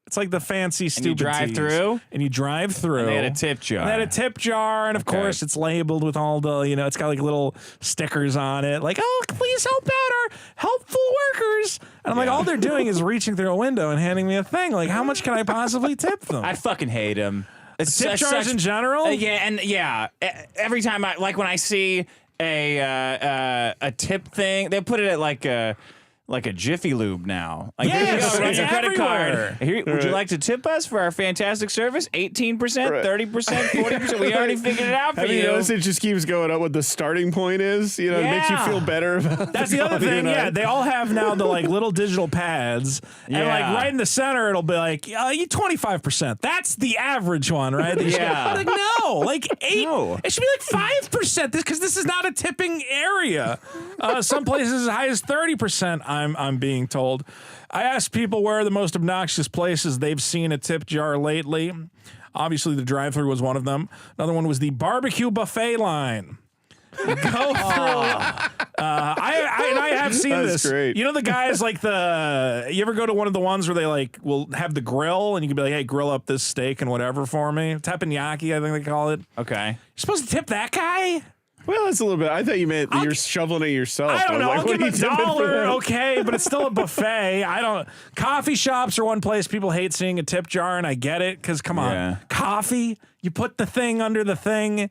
It's like the fancy, stupid drive teas. through? And you drive through. And they had a tip jar. They had a tip jar, and of course it's labeled with all the, it's got like little stickers on it, like, oh, please help out our helpful workers. And I'm like, all they're doing is reaching through a window and handing me a thing. Like, how much can I possibly tip them? I fucking hate them. Tip jars in general? Every time when I see a tip thing, they put it at like a Jiffy Lube now. Like, here you go, run your credit card. Here, would you like to tip us for our fantastic service? 18%, 30%, 40%. We already figured it out for you. Have you noticed it just keeps going up what the starting point is? It makes you feel better about That's the other thing, They all have now the like little digital pads. And like right in the center, it'll be like, you 25%. That's the average one, right? Like, no, like 8. No. It should be like 5%. Because this is not a tipping area. Some places as high as 30%. I'm being told. I asked people where are the most obnoxious places they've seen a tip jar lately. Obviously, the drive-thru was one of them. Another one was the barbecue buffet line. Go through. I have seen this. Great. You know the guys like you ever go to one of the ones where they like will have the grill and you can be like, hey, grill up this steak and whatever for me. Teppanyaki, I think they call it. Okay. You're supposed to tip that guy? Well, that's a little bit. I thought you meant that you're shoveling it yourself. I don't know. Like, I'll give him $1, okay, but it's still a buffet. Coffee shops are one place people hate seeing a tip jar, and I get it because come on, coffee. You put the thing under the thing.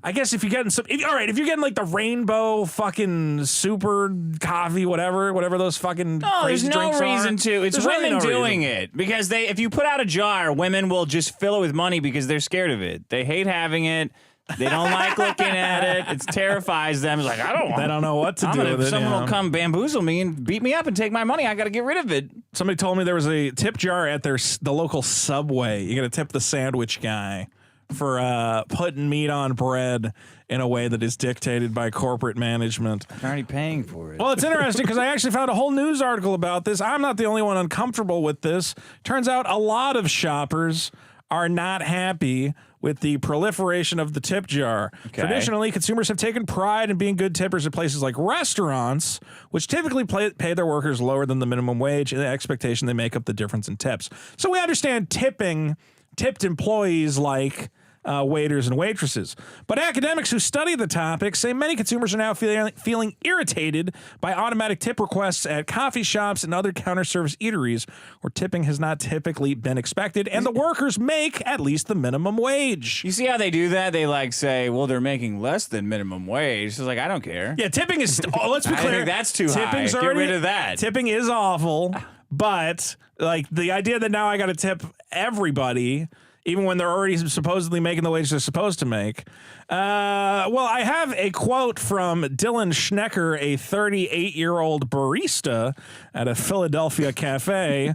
I guess if you're getting if you're getting like the rainbow fucking super coffee, whatever those fucking there's no reason to. It's women doing it because if you put out a jar, women will just fill it with money because they're scared of it. They hate having it. They don't like looking at it. It terrifies them. It's like, they don't know what to do with it. Someone will come bamboozle me and beat me up and take my money. I got to get rid of it. Somebody told me there was a tip jar at the local Subway. You got to tip the sandwich guy for putting meat on bread in a way that is dictated by corporate management. I'm already paying for it. Well, it's interesting because I actually found a whole news article about this. I'm not the only one uncomfortable with this. Turns out a lot of shoppers are not happy with the proliferation of the tip jar. Okay. Traditionally, consumers have taken pride in being good tippers at places like restaurants, which typically pay their workers lower than the minimum wage, and the expectation they make up the difference in tips. So we understand tipped employees like waiters and waitresses. But academics who study the topic say many consumers are now feeling irritated by automatic tip requests at coffee shops and other counter service eateries where tipping has not typically been expected and the workers make at least the minimum wage. You see how they do that? They like say, well, they're making less than minimum wage. It's like, I don't care. Yeah, tipping is, let's be clear. I think that's too high. Get rid of that. Tipping is awful, but like the idea that now I got to tip everybody even when they're already supposedly making the wage they're supposed to make. Well, I have a quote from Dylan Schnecker, a 38-year-old barista at a Philadelphia cafe,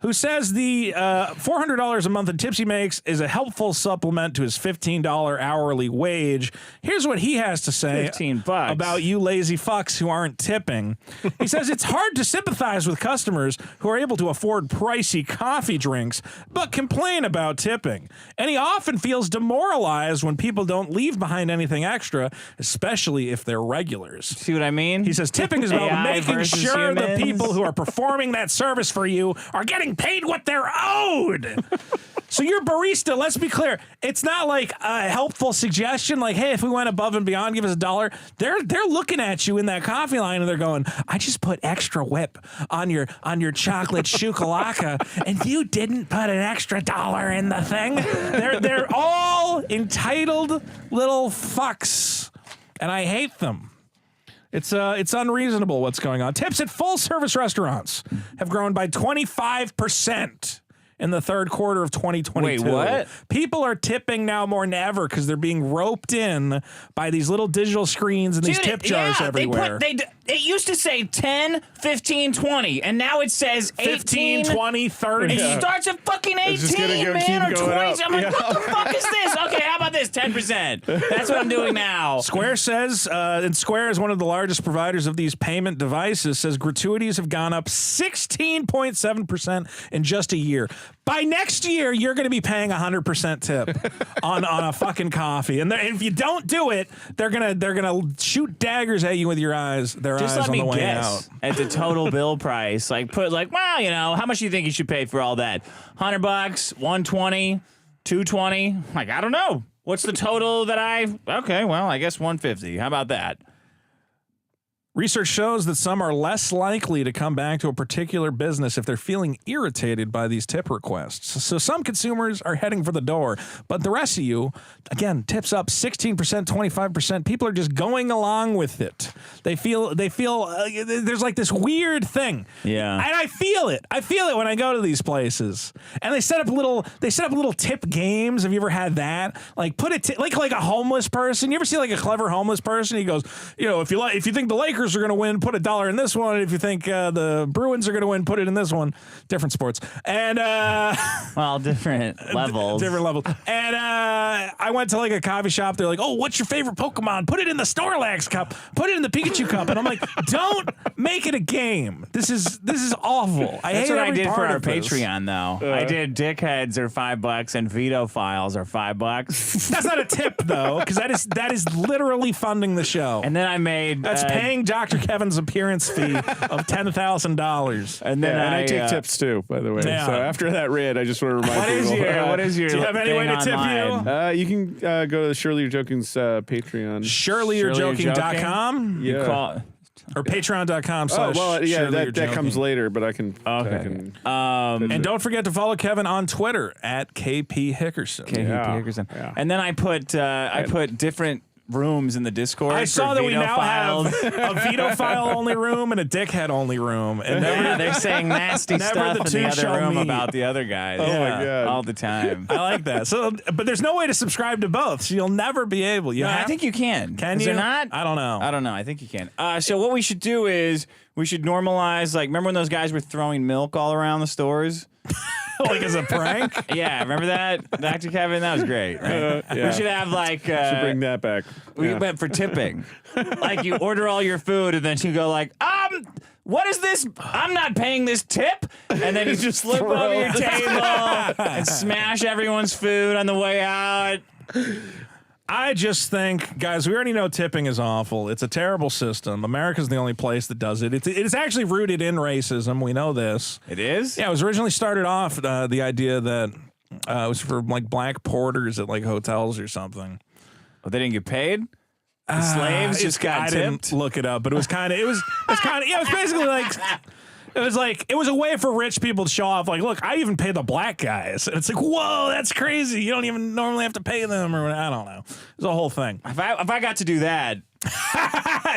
who says the $400 a month in tips he makes is a helpful supplement to his $15 hourly wage. Here's what he has to say $15 about you lazy fucks who aren't tipping. He says it's hard to sympathize with customers who are able to afford pricey coffee drinks, but complain about tipping. And he often feels demoralized when people don't leave behind anything extra, especially if they're regulars. See what I mean? He says tipping is about making sure the people who are performing that service for you are getting paid what they're owed. So your barista, let's be clear, it's not like a helpful suggestion like, hey, if we went above and beyond, give us $1. They're looking at you in that coffee line and they're going, I just put extra whip on your chocolate chocolate and you didn't put an extra $1 in the thing. They're all entitled little fucks, and I hate them. It's unreasonable what's going on. Tips at full-service restaurants have grown by 25% in the third quarter of 2022. Wait, what? People are tipping now more than ever because they're being roped in by these little digital screens and these tip jars everywhere. It used to say 10, 15, 20, and now it says 18, 15, 20, 30. It starts at fucking 18, just gonna man, or keep 20. going up. I'm like, what the fuck is this? Okay, how about this? 10%. That's what I'm doing now. Square says, and Square is one of the largest providers of these payment devices, says gratuities have gone up 16.7% in just a year. By next year, you're going to be paying 100% tip on a fucking coffee, and if you don't do it, they're gonna shoot daggers at you with your eyes. Just let me guess at the total bill price. Like put well, how much do you think you should pay for all that? $100, 120, 220. Like I don't know. What's the total that okay, well, I guess 150. How about that? Research shows that some are less likely to come back to a particular business if they're feeling irritated by these tip requests. So some consumers are heading for the door, but the rest of you, again, tips up 16%, 25%. People are just going along with it. They feel there's like this weird thing. Yeah. And I feel it. I feel it when I go to these places. And they set up little tip games. Have you ever had that? Like put it like a homeless person. You ever see like a clever homeless person? He goes, if you think the Lakers are going to win, put $1 in this one. If you think the Bruins are going to win, put it in this one. Different sports. And different levels. Different levels. And I went to like a coffee shop. They're like, "Oh, what's your favorite Pokemon? Put it in the Snorlax cup. Put it in the Pikachu cup." And I'm like, "Don't make it a game. This is awful." That's what I did for our Patreon, though. I did Dickheads are $5 and Vito Files are $5. That's not a tip though, because that is literally funding the show. And then I made that's paying Dr. Kevin's appearance fee of $10,000. And then I take tips too, by the way. Yeah. So after that rant, I just want to remind people. What is your do you have any way to tip you? You can go to Shirley You're Joking's Patreon. ShirleyYou'reJoking.com? Yeah. Or patreon.com Oh, well, yeah, that comes later, but I can. Okay. And don't forget to follow Kevin on Twitter at KP Hickerson. Yeah. And then I put different rooms in the Discord. I saw that we now have a Vito file only room and a dickhead only room. And they're saying nasty stuff in the other room about the other guys. Oh my God. All the time. I like that. So, but there's no way to subscribe to both, so you'll never be able. I think you can. Can you? Is there not? I don't know. I don't know. I think you can. So what we should do is we should normalize. Like, remember when those guys were throwing milk all around the stores? Like as a prank? Yeah, remember that, Dr. Kevin? That was great. Right? Yeah. We should have like should bring that back. We went for tipping. Like you order all your food and then you go like, what is this? I'm not paying this tip. And then you just flip over your table and smash everyone's food on the way out. I just think, guys, we already know tipping is awful. It's a terrible system. America's the only place that does it. It's actually rooted in racism. We know this. It is? Yeah, it was originally started off the idea that it was for like black porters at like hotels or something. Oh, they didn't get paid? The slaves just got tipped? I didn't look it up, but it was basically like... It was a way for rich people to show off, like, look, I even pay the black guys. And it's like, whoa, that's crazy. You don't even normally have to pay them, or I don't know. It's a whole thing. If I got to do that,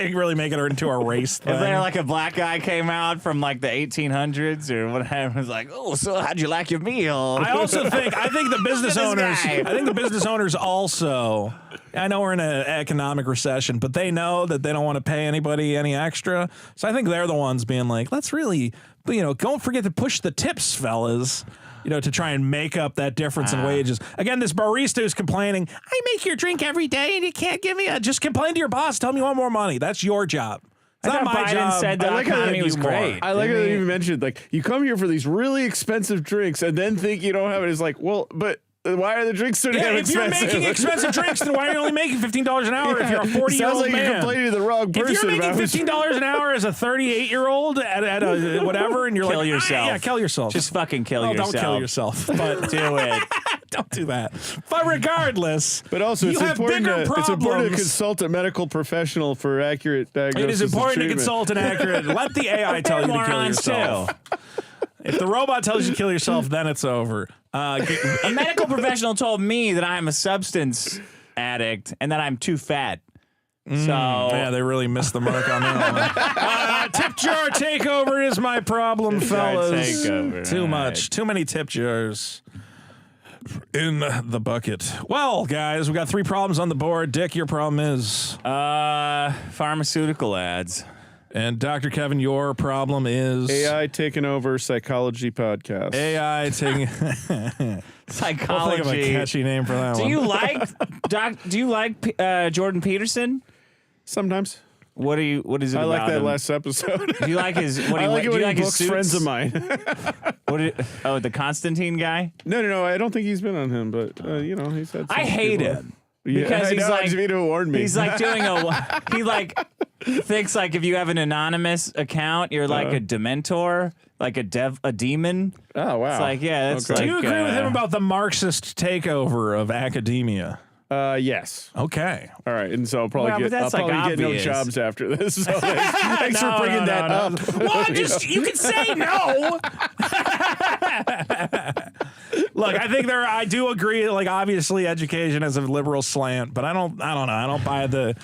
you really make it into a race thing. If there like a black guy came out from like the 1800s or whatever, was like, oh, so how'd you like your meal? I think the business owners also, I know we're in an economic recession, but they know that they don't want to pay anybody any extra. So I think they're the ones being like, let's really, don't forget to push the tips, fellas. To try and make up that difference in wages. Again, this barista is complaining, I make your drink every day and you can't give me just complain to your boss, tell me you want more money. That's your job. It's not my job. Said the economy was great. I like how they even mentioned, like, you come here for these really expensive drinks and then think you don't have it. It's like, well, but why are the drinks so damn expensive? If you're making expensive drinks, then why are you only making $15 an hour if you're a 40-year-old Sounds like man? you're complaining to the wrong person. If you're making $15 an hour as a 38-year-old at a whatever, and you're kill yourself. Yeah, kill yourself. Just fucking kill yourself. Don't kill yourself. But do it. Don't do that. But regardless, but also it's important to consult a medical professional for accurate diagnosis. It is important to consult an accurate. Let the AI tell you to kill yourself. If the robot tells you to kill yourself, then it's over. A medical professional told me that I'm a substance addict and that I'm too fat. Yeah, they really missed the mark on that one. Tip jar takeover is my problem, fellas. takeover, Too all much. Too many tip jars in the bucket. Well, guys, we got 3 problems on the board. Dick, your problem is? Pharmaceutical ads. And Dr. Kevin, your problem is? AI taking over psychology podcast. AI taking... Psychology. I'll think of a catchy name for that Do one. you like Do you like Jordan Peterson? Sometimes. What is it I about like that him? last episode. Do you like his? What I like it do when you he like his books suits? friends of mine. The Constantine guy. No. I don't think he's been on him, but you know, he's had. I some hate people. him Yeah, because I he's know, like Vito warned me. he's like doing he like thinks like if you have an anonymous account, you're like a Dementor, like a demon. Oh wow. It's like that's Okay. like. Do you agree with him about the Marxist takeover of academia? Yes. Okay. All right, and so I'll probably Well, but I'll that's, like, probably get no obvious. jobs after this. So thanks for bringing that up. Well, you can say no. Look, I think I do agree. Like, obviously, education has a liberal slant, but I don't know. I don't buy the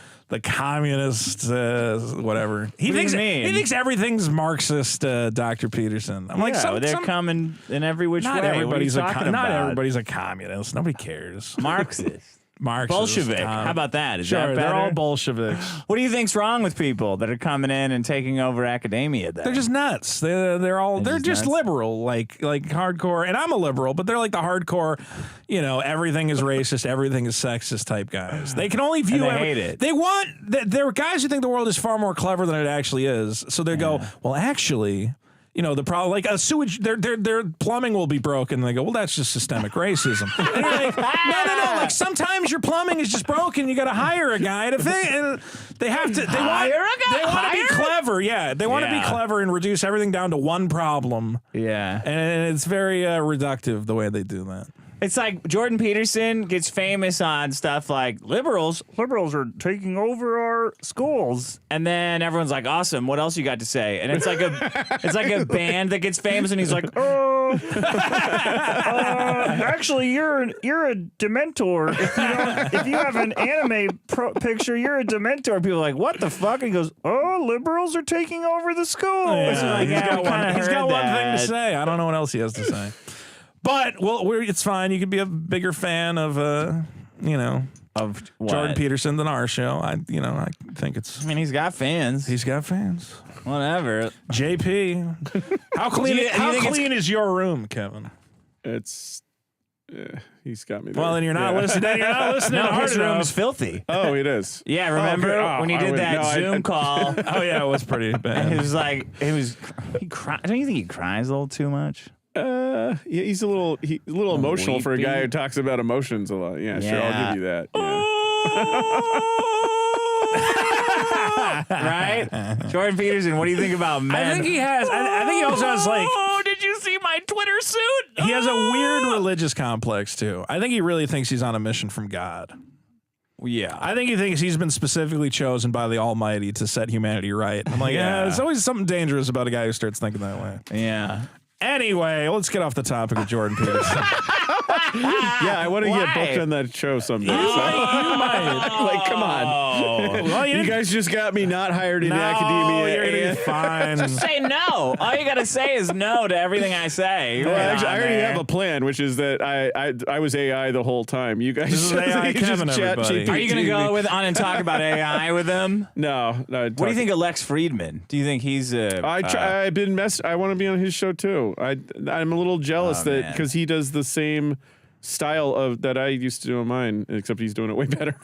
communist whatever. He What do you thinks mean? he thinks everything's Marxist. Dr. Peterson. I'm like, they're coming in every which not way. everybody's what are you talking not about? everybody's a communist. Nobody cares. Marxist. Marxist, Bolshevik. How about that? Is Sure, that better? they're all Bolsheviks. What do you think's wrong with people that are coming in and taking over academia? Then They're just nuts. They're just nuts? liberal, like hardcore. And I'm a liberal, but they're like the hardcore. You know, everything is racist, everything is sexist type guys. They can only view. And they hate it. They want. There are guys who think the world is far more clever than it actually is. So they go, well, actually. You know, the problem, like a sewage, their plumbing will be broken. And they go, well, that's just systemic racism. And you're like, no. Like sometimes your plumbing is just broken. You got to hire a guy to fix. And they have to. They want to be clever. Yeah, they want to be clever and reduce everything down to one problem. yeah. And it's very reductive the way they do that. It's like Jordan Peterson gets famous on stuff like liberals are taking over our schools, and then everyone's like, awesome, what else you got to say? And it's like a band that gets famous, and he's like, actually you're a Dementor. If you have an anime picture, you're a Dementor. People are like, what the fuck? And he goes, liberals are taking over the schools. Yeah, Like, he's got one thing that. to say. I don't know what else he has to say. But it's fine. You could be a bigger fan of Of what? Jordan Peterson than our show. I think it's. I mean, he's got fans. He's got fans. Whatever. JP, how clean? Do you think clean is your room, Kevin? It's. He's got me there. Well, then you're not listening. You're not listening No, hard his room enough. is filthy. Oh, it is. Yeah, remember okay. when he I did would- that no, I- Zoom call? Oh yeah, it was pretty He bad. was like, he cried. Don't you think he cries a little too much? Yeah, he's a little emotional for a guy weepy. who talks about emotions a lot. Yeah, sure, I'll give you that. Yeah. Right? Jordan Peterson, what do you think about men? I think he has. I think he also has like. Oh, did you see my Twitter suit? He has a weird religious complex too. I think he really thinks he's on a mission from God. Yeah. I think he thinks he's been specifically chosen by the Almighty to set humanity right. I'm like, yeah, there's always something dangerous about a guy who starts thinking that way. Yeah. Anyway, let's get off the topic of Jordan Peterson. Yeah, I want to get Why? booked on that show someday. You might. Like, come on. Well, You guys just got me not hired into academia. You're gonna be fine. Say no. All you gotta say is no to everything I say. Well, actually, I already have a plan, which is that I was AI the whole time. You guys This is just, AI you just Kevin, chat everybody. GPT Are you gonna me. go on and talk about AI with him? No. What do you think of Lex Friedman? Do you think he's I've been messed. I want to be on his show too. I'm a little jealous that man. because he does the same style of that I used to do on mine, except he's doing it way better.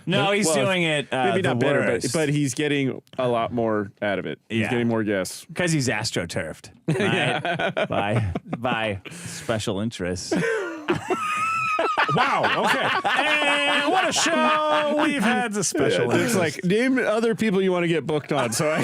No, he's Well, doing it Maybe the not better, worst. but he's getting a lot more out of it. He's Yeah. getting more guests. Because he's astroturfed, right? by special interests. Wow. Okay. And what a show we've had. The special. It's like name other people you want to get booked on, so I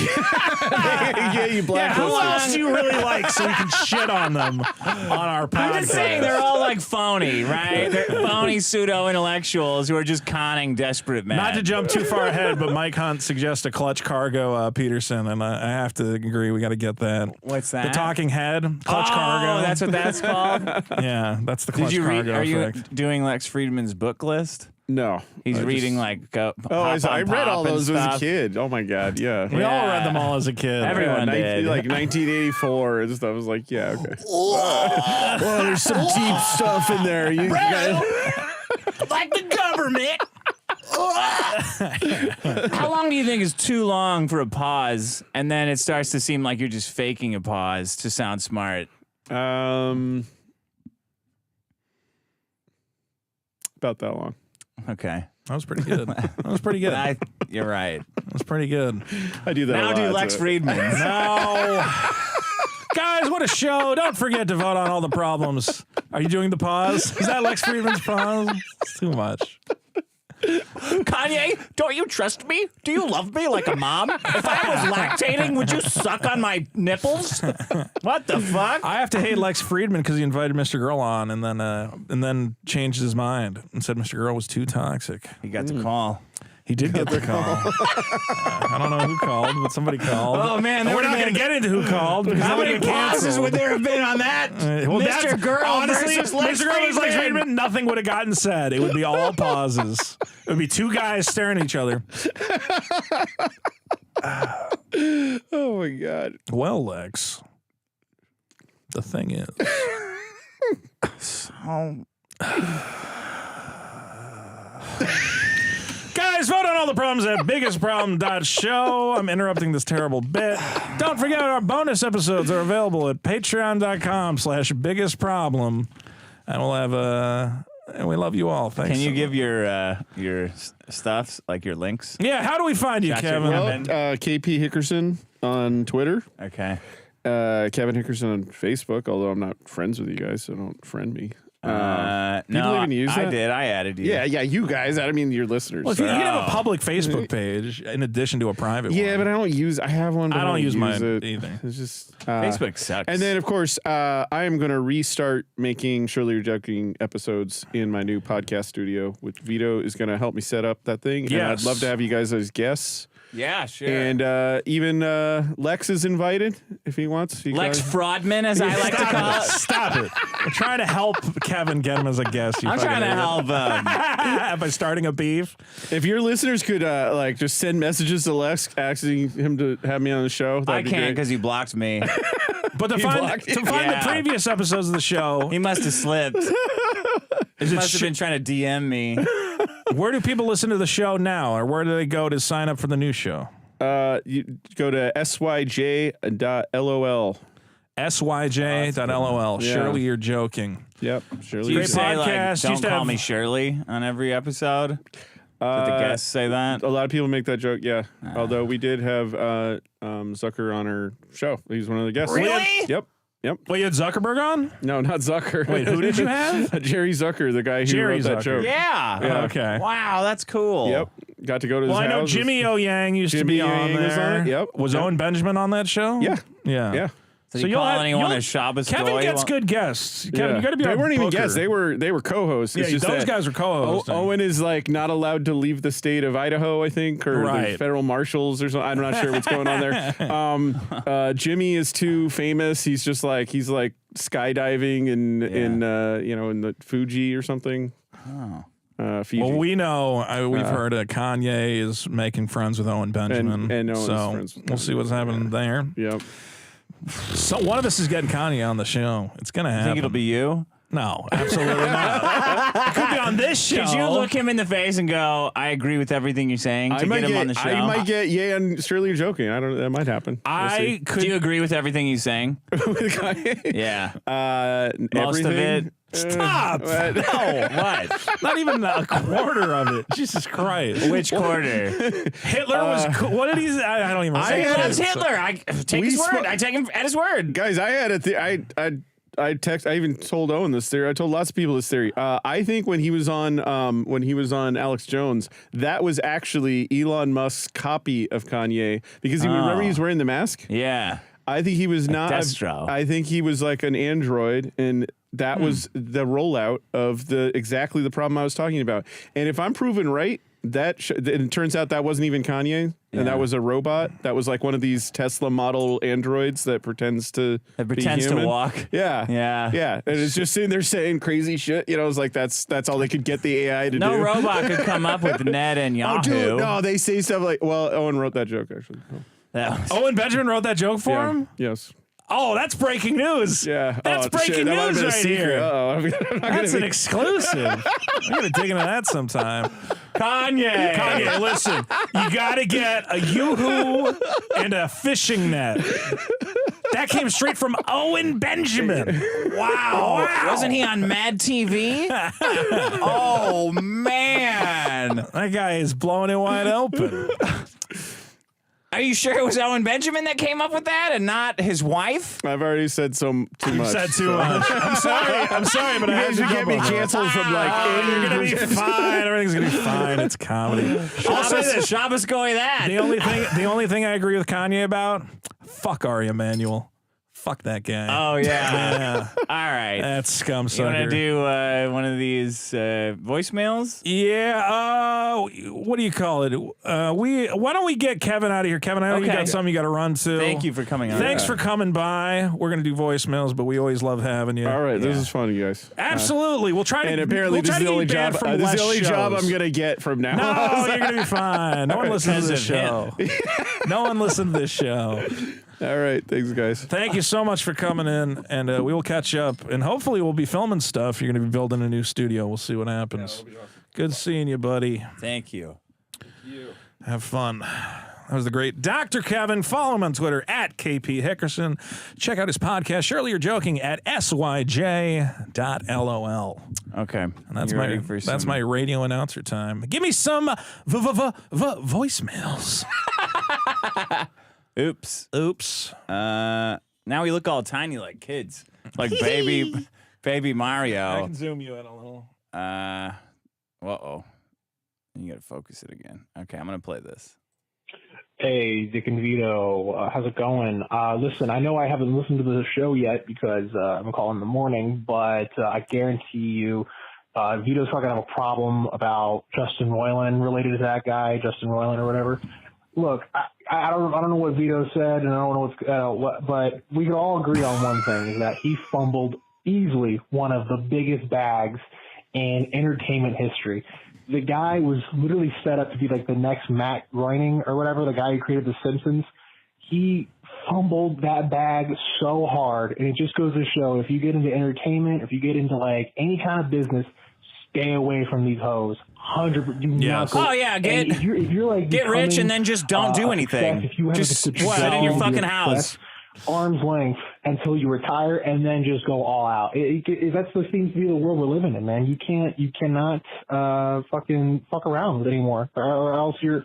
get you Yeah, blacklisted. who else do you really like so we can shit on them on our podcast? I'm just saying they're all like phony, right? They're phony pseudo-intellectuals who are just conning desperate men. Not to jump too far ahead, but Mike Hunt suggests a clutch cargo Peterson, and I have to agree. We got to get that. What's that? The talking head, clutch cargo. Oh, that's what that's called. Yeah, that's the clutch Did you read? cargo Are you effect. doing Lex Friedman's book list? No. He's I reading just- like I read all those as a kid. Oh my god, yeah. We all read them all as a kid. Everyone did. Like 1984 and stuff. I was like, yeah, okay. Well, there's some deep stuff in there. You guys, Like the government. How long do you think is too long for a pause, and then it starts to seem like you're just faking a pause to sound smart? about that long. Okay, That was pretty good. That was pretty good. you're right. That was pretty good. I do that. Now a lot, do Lex so- Friedman. No. Guys, what a show. Don't forget to vote on all the problems. Are you doing the pause? Is that Lex Friedman's pause? It's too much. Kanye, don't you trust me? Do you love me like a mom? If I was lactating, would you suck on my nipples? What the fuck? I have to hate Lex Friedman because he invited Mr. Girl on and then changed his mind and said Mr. Girl was too toxic. He got the call. He did get the call. I don't know who called, but somebody called. Oh man, We're not going to get into who called because How many pauses canceled. would there have been on that? Well, Mr. Girl honestly, versus Lex Mr. Girl versus Lex Friedman. Friedman, nothing would have gotten said. It would be all pauses. It would be two guys staring at each other. Oh my god. Well, Lex, the thing is, guys, vote on all the problems at biggestproblem.show. I'm interrupting this terrible bit. Don't forget our bonus episodes are available at patreon.com/biggestproblem. And we'll have and we love you all. Thanks. Can you so give much. your stuff, like your links? Yeah, how do we find you, Gotcha. Kevin? Well, KP Hickerson on Twitter. Okay. Kevin Hickerson on Facebook, although I'm not friends with you guys, so don't friend me. No, even use I that? did. I added you. Yeah, you guys. I mean, your listeners. Well, if you can have a public Facebook page in addition to a private one. yeah, but I have one. But I don't use mine it. either. It's just Facebook sucks. And then, of course, I am going to restart making Shirley You're Joking episodes in my new podcast studio, which Vito is going to help me set up that thing. And I'd Yes. love to have you guys as guests. yeah, sure. And even Lex is invited if he wants. You Lex guys- Fraudman, as I like to call it. Stop it. We're trying to help Kevin get him as a guest. You I'm trying to fucking help. idiot. By starting a beef. If your listeners could just send messages to Lex asking him to have me on the show, I that'd be can't great. because he blocked me. But to blocked you? find Yeah. the previous episodes of the show, He must have slipped. is He it must have been trying to DM me. where do people listen to the show now, or where do they go to sign up for the new show? You go to syj.lol. syj.lol. Yeah. Surely you're joking. Yep, Do surely. you Great say like, podcast. don't Used to call have- me Shirley on every episode? Did the guests say that? A lot of people make that joke, yeah. Although we did have Zucker on our show. He's one of the guests. Really? Yep. Well, you had Zuckerberg on? No, not Zucker. Wait, who did you have? Jerry Zucker, the guy who Jerry wrote that Zucker. joke. Yeah. Yeah. Okay. Wow, that's cool. Yep. Got to go to his Well, I know house. Jimmy O. Yang used to Jimmy be O. on Yang was there. on it, yep. Was Yep. Owen Benjamin on that show? Yeah. Yeah. Yeah. Did you you'll call have- anyone you'll- a Shabbos Kevin goy? gets good guests. Kevin, Yeah. you got to be They our weren't even booker. guests. They were co-hosts. Yeah, It's just those that guys are co-hosting. Owen is like not allowed to leave the state of Idaho, I think, or the Right. federal marshals or something. I'm not sure what's going on there. Jimmy is too famous. He's like skydiving in the Fuji or something. Fiji. Well, we know we've heard Kanye is making friends with Owen Benjamin, and Owen's so friends with we'll see what's happening there. Yep. So one of us is getting Kanye on the show. It's gonna happen. Think it'll be you? No, absolutely not. It could be on this show. Could you look him in the face and go, I agree with everything you're saying to get him on the show? I might get and Shirley You're Joking. I don't know. That might happen. We'll see. Do you agree with everything he's saying? With Kanye? Yeah. Most of it. Stop! No, what? Not even a quarter of it. Jesus Christ! Which quarter? Hitler was. What did he say? I don't even. I say He had loves it. Hitler. I take We his word. spoke- I take him at his word. Guys, I had I even told Owen this theory. I told lots of people this theory. I think when he was on Alex Jones, that was actually Elon Musk's copy of Kanye because you remember he was wearing the mask. Yeah. I think he was not. Destro. I think he was like an android, and that was the rollout of exactly the problem I was talking about. And if I'm proven right, it turns out that wasn't even Kanye, and that was a robot. That was like one of these Tesla model androids that pretends to be human. walk. Yeah, Yeah. and it's just sitting there saying crazy shit. You know, it's like that's all they could get the AI to do. No robot could come up with Ned and Yahoo. Oh, dude, no, they say stuff like, well, Owen wrote that joke actually. Owen Benjamin wrote that joke for him? Yes. Oh, that's breaking news. Yeah. That's breaking news right here. Uh-oh. That's an exclusive. I'm going to dig into that sometime. Kanye, listen. You got to get a Yoo-hoo and a fishing net. That came straight from Owen Benjamin. Wow. Wasn't he on Mad TV? Oh, man. That guy is blowing it wide open. Are you sure it was Owen Benjamin that came up with that and not his wife? I've already said too much. You said too much. I'm sorry, but I had to get me canceled from like. You're gonna be fine. Everything's gonna be fine. It's comedy. I'll say this: Shabbos going that. the only thing I agree with Kanye about, fuck Ari Emanuel. Fuck that guy. Oh yeah. All right. That scum You sucker. want to do one of these voicemails? Yeah. What do you call it? Why don't we get Kevin out of here? Kevin, I know you got something you got to run to. Thank you for coming on. Thanks for coming by. We're gonna do voicemails, but we always love having you. All right, this is fun, you guys. Absolutely. We'll try to. And apparently, we'll this try is to the only get you banned job. from This is the less only job shows. I'm gonna get from now. No, you're gonna be fine. No one listens to this show. No one listens to this show. All right, thanks, guys. Thank you so much for coming in, and we will catch up. And hopefully, we'll be filming stuff. You're going to be building a new studio. We'll see what happens. Good seeing you, buddy. Thank you. Have fun. That was the great Dr. Kevin. Follow him on Twitter at KP Hickerson. Check out his podcast, Surely You're Joking, at syj.lol. Okay. And that's my radio announcer time. Give me some voicemails. Oops. Oops. Now we look all tiny like kids, like baby Mario. I can zoom you in a little. Uh-oh. You gotta focus it again. Okay, I'm gonna play this. Hey, Dick and Vito, how's it going? Listen, I know I haven't listened to the show yet because I'm calling in the morning, but I guarantee you, Vito's not gonna have a problem about Justin Roiland related to that guy, Justin Roiland or whatever. Look, I don't know what Vito said, and I don't know but we could all agree on one thing: is that he fumbled easily one of the biggest bags in entertainment history. The guy was literally set up to be like the next Matt Groening or whatever, the guy who created The Simpsons. He fumbled that bag so hard, and it just goes to show, if you get into entertainment, if you get into like any kind of business, stay away from these hoes. 100%. Yes. Oh yeah, if you're like get rich and then just don't do anything. If you have just sit sit in your fucking house. Arm's length until you retire, and then just go all out. That's the seems to be the world we're living in, man. You cannot fucking fuck around with it anymore, or else you're.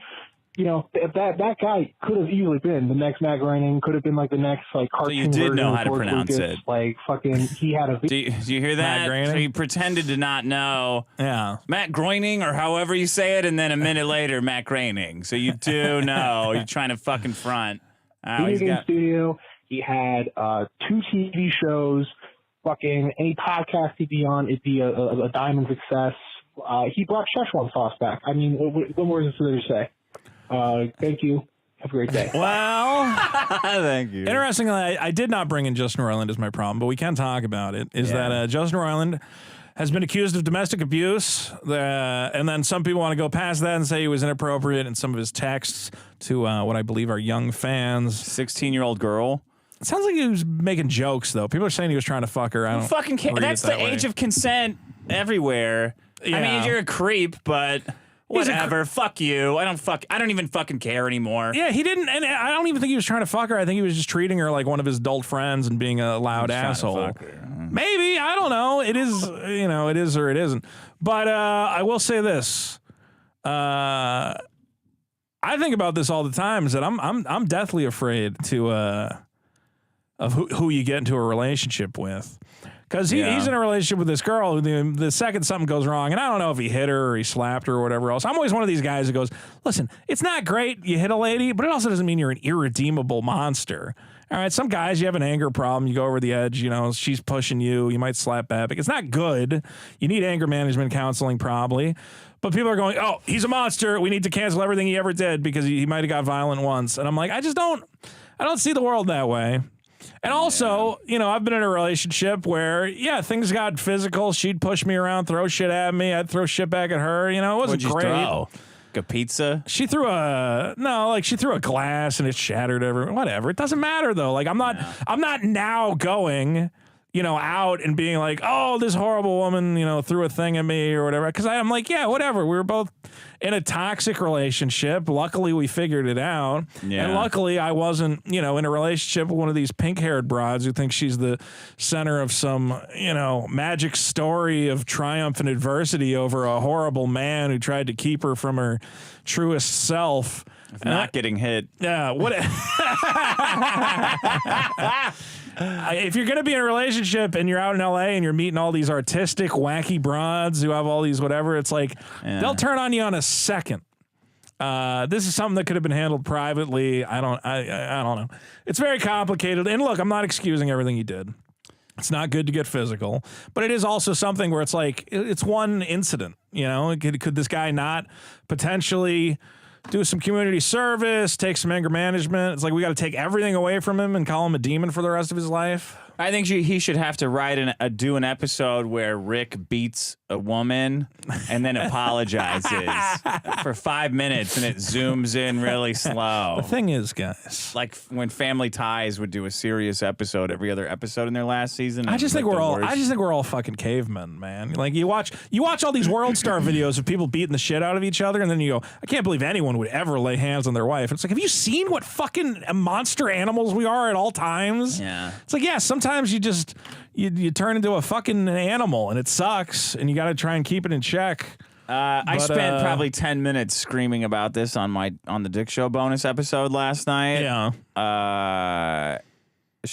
You know, that guy could have easily been the next Matt Groening, could have been like the next like cartoon. So you did version know of how to George pronounce Lucas. it. Like fucking, he had a. Do you hear that? Matt Groening? So you pretended to not know. Yeah. Matt Groening, or however you say it, and then a minute later, Matt Groening. So you do know. You're trying to fucking front. Video game studio. He had 2 TV shows. Fucking any podcast he'd be on, it'd be a diamond success. He brought Szechuan sauce back. I mean, what more is there to say? Thank you. Have a great day. Well, thank you. Interestingly, I did not bring in Justin Roiland as my problem, but we can talk about it. That Justin Roiland has been accused of domestic abuse, and then some people want to go past that and say he was inappropriate in some of his texts to what I believe are young fans. 16-year-old girl. It sounds like he was making jokes, though. People are saying he was trying to fuck her. I don't fucking care. That's the age of consent everywhere. Yeah. I mean, you're a creep, but whatever. Fuck you. I don't even fucking care anymore. Yeah, he didn't, and I don't even think he was trying to fuck her. I think he was just treating her like one of his adult friends and being a loud asshole. Maybe, I don't know. It is, it is or it isn't. But I will say this. I think about this all the time. Is that I'm deathly afraid of who you get into a relationship with. Because he's in a relationship with this girl who the second something goes wrong, and I don't know if he hit her or he slapped her or whatever else. I'm always one of these guys who goes, listen, it's not great you hit a lady, but it also doesn't mean you're an irredeemable monster. All right, some guys, you have an anger problem, you go over the edge, she's pushing you, you might slap back. It's not good. You need anger management counseling probably. But people are going, oh, he's a monster. We need to cancel everything he ever did because he might have got violent once. And I'm like, I don't see the world that way. And also, you know, I've been in a relationship where, yeah, things got physical. She'd push me around, throw shit at me. I'd throw shit back at her. You know, it wasn't great. Throw? Like a pizza? She threw a glass and it shattered everywhere. Whatever. It doesn't matter though. Like I'm not now going, you know, out and being like, oh, this horrible woman, you know, threw a thing at me or whatever. Because I'm like, yeah, whatever. We were both in a toxic relationship. Luckily, we figured it out. Yeah. And luckily, I wasn't, you know, in a relationship with one of these pink-haired broads who thinks she's the center of some, you know, magic story of triumph and adversity over a horrible man who tried to keep her from her truest self. Not getting hit. Yeah. What? If you're going to be in a relationship and you're out in LA and you're meeting all these artistic, wacky broads who have all these whatever, it's like they'll turn on you on a second. This is something that could have been handled privately. I don't know. It's very complicated. And look, I'm not excusing everything he did. It's not good to get physical, but it is also something where it's like, it's one incident, you know, could this guy not potentially do some community service, take some anger management? It's like we got to take everything away from him and call him a demon for the rest of his life. I think he should have to do an episode where Rick beats a woman and then apologizes for 5 minutes and it zooms in really slow. The thing is, guys, like when Family Ties would do a serious episode every other episode in their last season. I just think we're all fucking cavemen, man. Like you watch all these World Star videos of people beating the shit out of each other, and then you go, I can't believe anyone would ever lay hands on their wife. It's like, have you seen what fucking monster animals we are at all times? Yeah. It's like, yeah, sometimes you turn into a fucking animal and it sucks and you got to try and keep it in check. I spent probably 10 minutes screaming about this on the Dick Show bonus episode last night. Yeah.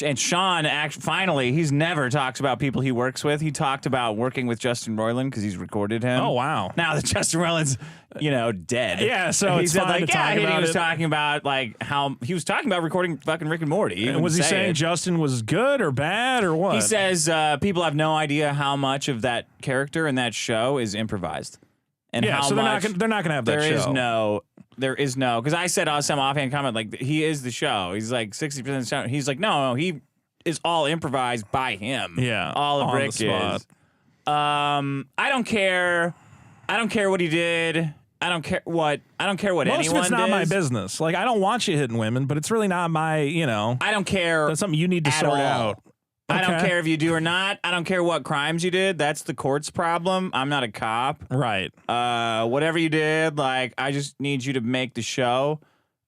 And Sean, finally, he's never talks about people he works with. He talked about working with Justin Roiland because he's recorded him. Oh, wow. Now that Justin Roiland's, you know, dead. Yeah, so he it's said, fine like, to talk about he was it. talking about, like, how he was talking about recording fucking Rick and Morty. And was he saying Justin was good or bad or what? He says people have no idea how much of that character in that show is improvised. And yeah, how so much they're not gonna have that show. There is no, because I said some offhand comment, like, he is the show. He's like 60% of the show. He's like, no, he is all improvised by him. Yeah, all of on Rick the spot. is. I don't care what he did. I don't care what Most anyone of it's not does. my business. Like, I don't want you hitting women, but it's really not my, you know. I don't care. That's something you need to at sort all. out. I don't Okay. care if you do or not. I don't care what crimes you did. That's the court's problem. I'm not a cop. Right. Whatever you did, like, I just need you to make the show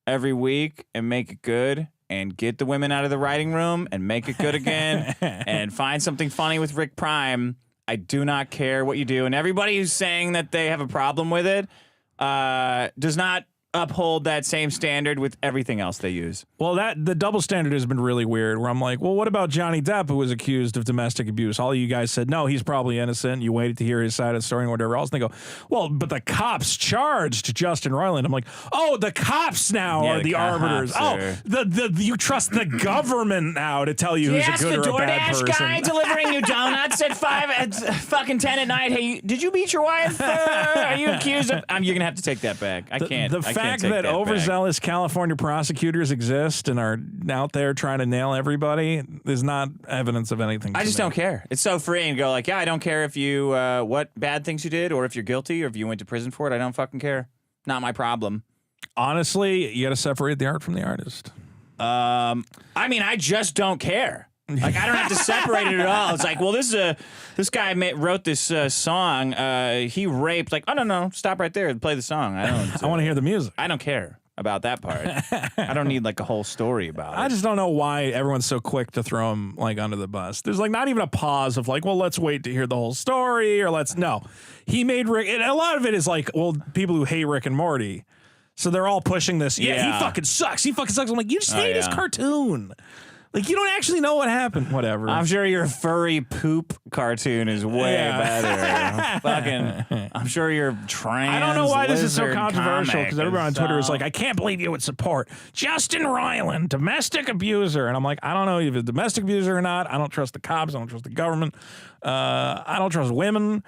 every week and make it good and get the women out of the writing room and make it good again and find something funny with Rick Prime. I do not care what you do. And everybody who's saying that they have a problem with it does not uphold that same standard with everything else they use. Well, the double standard has been really weird, where I'm like, well, what about Johnny Depp, who was accused of domestic abuse? All of you guys said, no, he's probably innocent. You waited to hear his side of the story and whatever else. And they go, well, but the cops charged Justin Roiland. I'm like, oh, the cops now are the arbiters. You trust the government now to tell you who's a good or a bad person. The DoorDash guy delivering you donuts at 10 at night. Hey, did you beat your wife? Are you accused of... you're going to have to take that back. I can't. The fact that overzealous California prosecutors exist and are out there trying to nail everybody is not evidence of anything. I just don't care. It's so free and go like, yeah, I don't care if you what bad things you did or if you're guilty or if you went to prison for it. I don't fucking care. Not my problem. Honestly, you got to separate the art from the artist. I mean, I just don't care. Like, I don't have to separate it at all. It's like, well, this guy wrote this song. He raped. Like, oh no, stop right there and play the song. I want to hear the music. I don't care about that part. I don't need like a whole story about it. I just don't know why everyone's so quick to throw him like under the bus. There's like not even a pause of like, well, let's wait to hear the whole story or no. He made Rick, and a lot of it is like, well, people who hate Rick and Morty. So they're all pushing this. Yeah, he fucking sucks. He fucking sucks. I'm like, you just hate his cartoon. Like, you don't actually know what happened. Whatever. I'm sure your furry poop cartoon is way better. Fucking, I'm sure your trans. I don't know why this is so controversial because everyone on Twitter is so... like, I can't believe you would support Justin Roiland, domestic abuser. And I'm like, I don't know if he's a domestic abuser or not. I don't trust the cops. I don't trust the government. I don't trust women.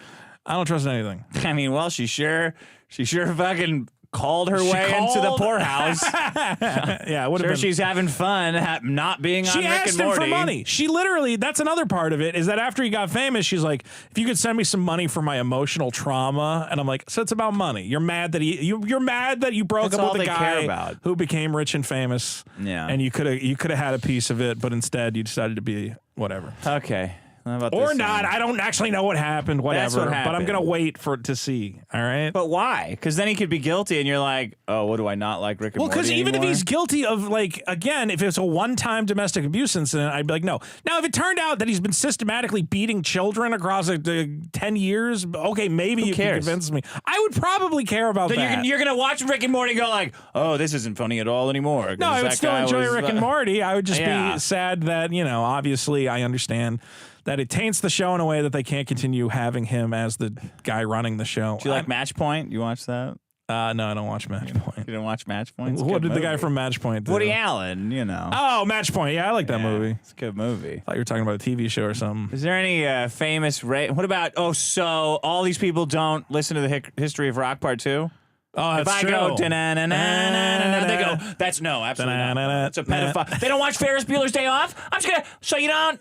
I don't trust anything. I mean, well, she sure fucking called her way into the poorhouse. Yeah, it would have Sure, been. she's having fun not being on She Rick asked and him Morty. for money. She literally, that's another part of it, is that after he got famous, she's like, if you could send me some money for my emotional trauma. And I'm like, so it's about money. You're mad that you're mad that you broke That's up all with a they care guy about. who became rich and famous. Yeah. And you could have had a piece of it, but instead you decided to be whatever. Okay. How about Or this not. one? I don't actually know what happened, whatever. That's what But I'm happened. going to wait to see. All right. But why? Because then he could be guilty, and you're like, oh, what do I not like Rick and Well, Morty because even if anymore? he's guilty of, like, again, if it's a one-time domestic abuse incident, I'd be like, no. Now, if it turned out that he's been systematically beating children across 10 years, okay, maybe you can cares? convince me. I would probably care about Then that. you're gonna watch Rick and Morty and go like, oh, this isn't funny at all anymore. 'cause no, I would that still guy enjoy was, Rick and Morty. I would just Yeah. be sad that, obviously I understand that it taints the show in a way that they can't continue having him as the guy running the show. Do you like Match Point? You watch that? No, I don't watch Match Point. You didn't watch Match Point? It's a What good did the guy movie. from Match Point do? Woody Allen? You know. Oh, Match Point. Yeah, I like that Yeah, movie. It's a good movie. I thought you were talking about a TV show or something. Is there any famous? What about? Oh, so all these people don't listen to the History of Rock Part 2? Oh, that's If I true. go, da-na-na-na-na-na-na, they go, that's no, absolutely not. It's a pedophile. They don't watch Ferris Bueller's Day Off? I'm just gonna,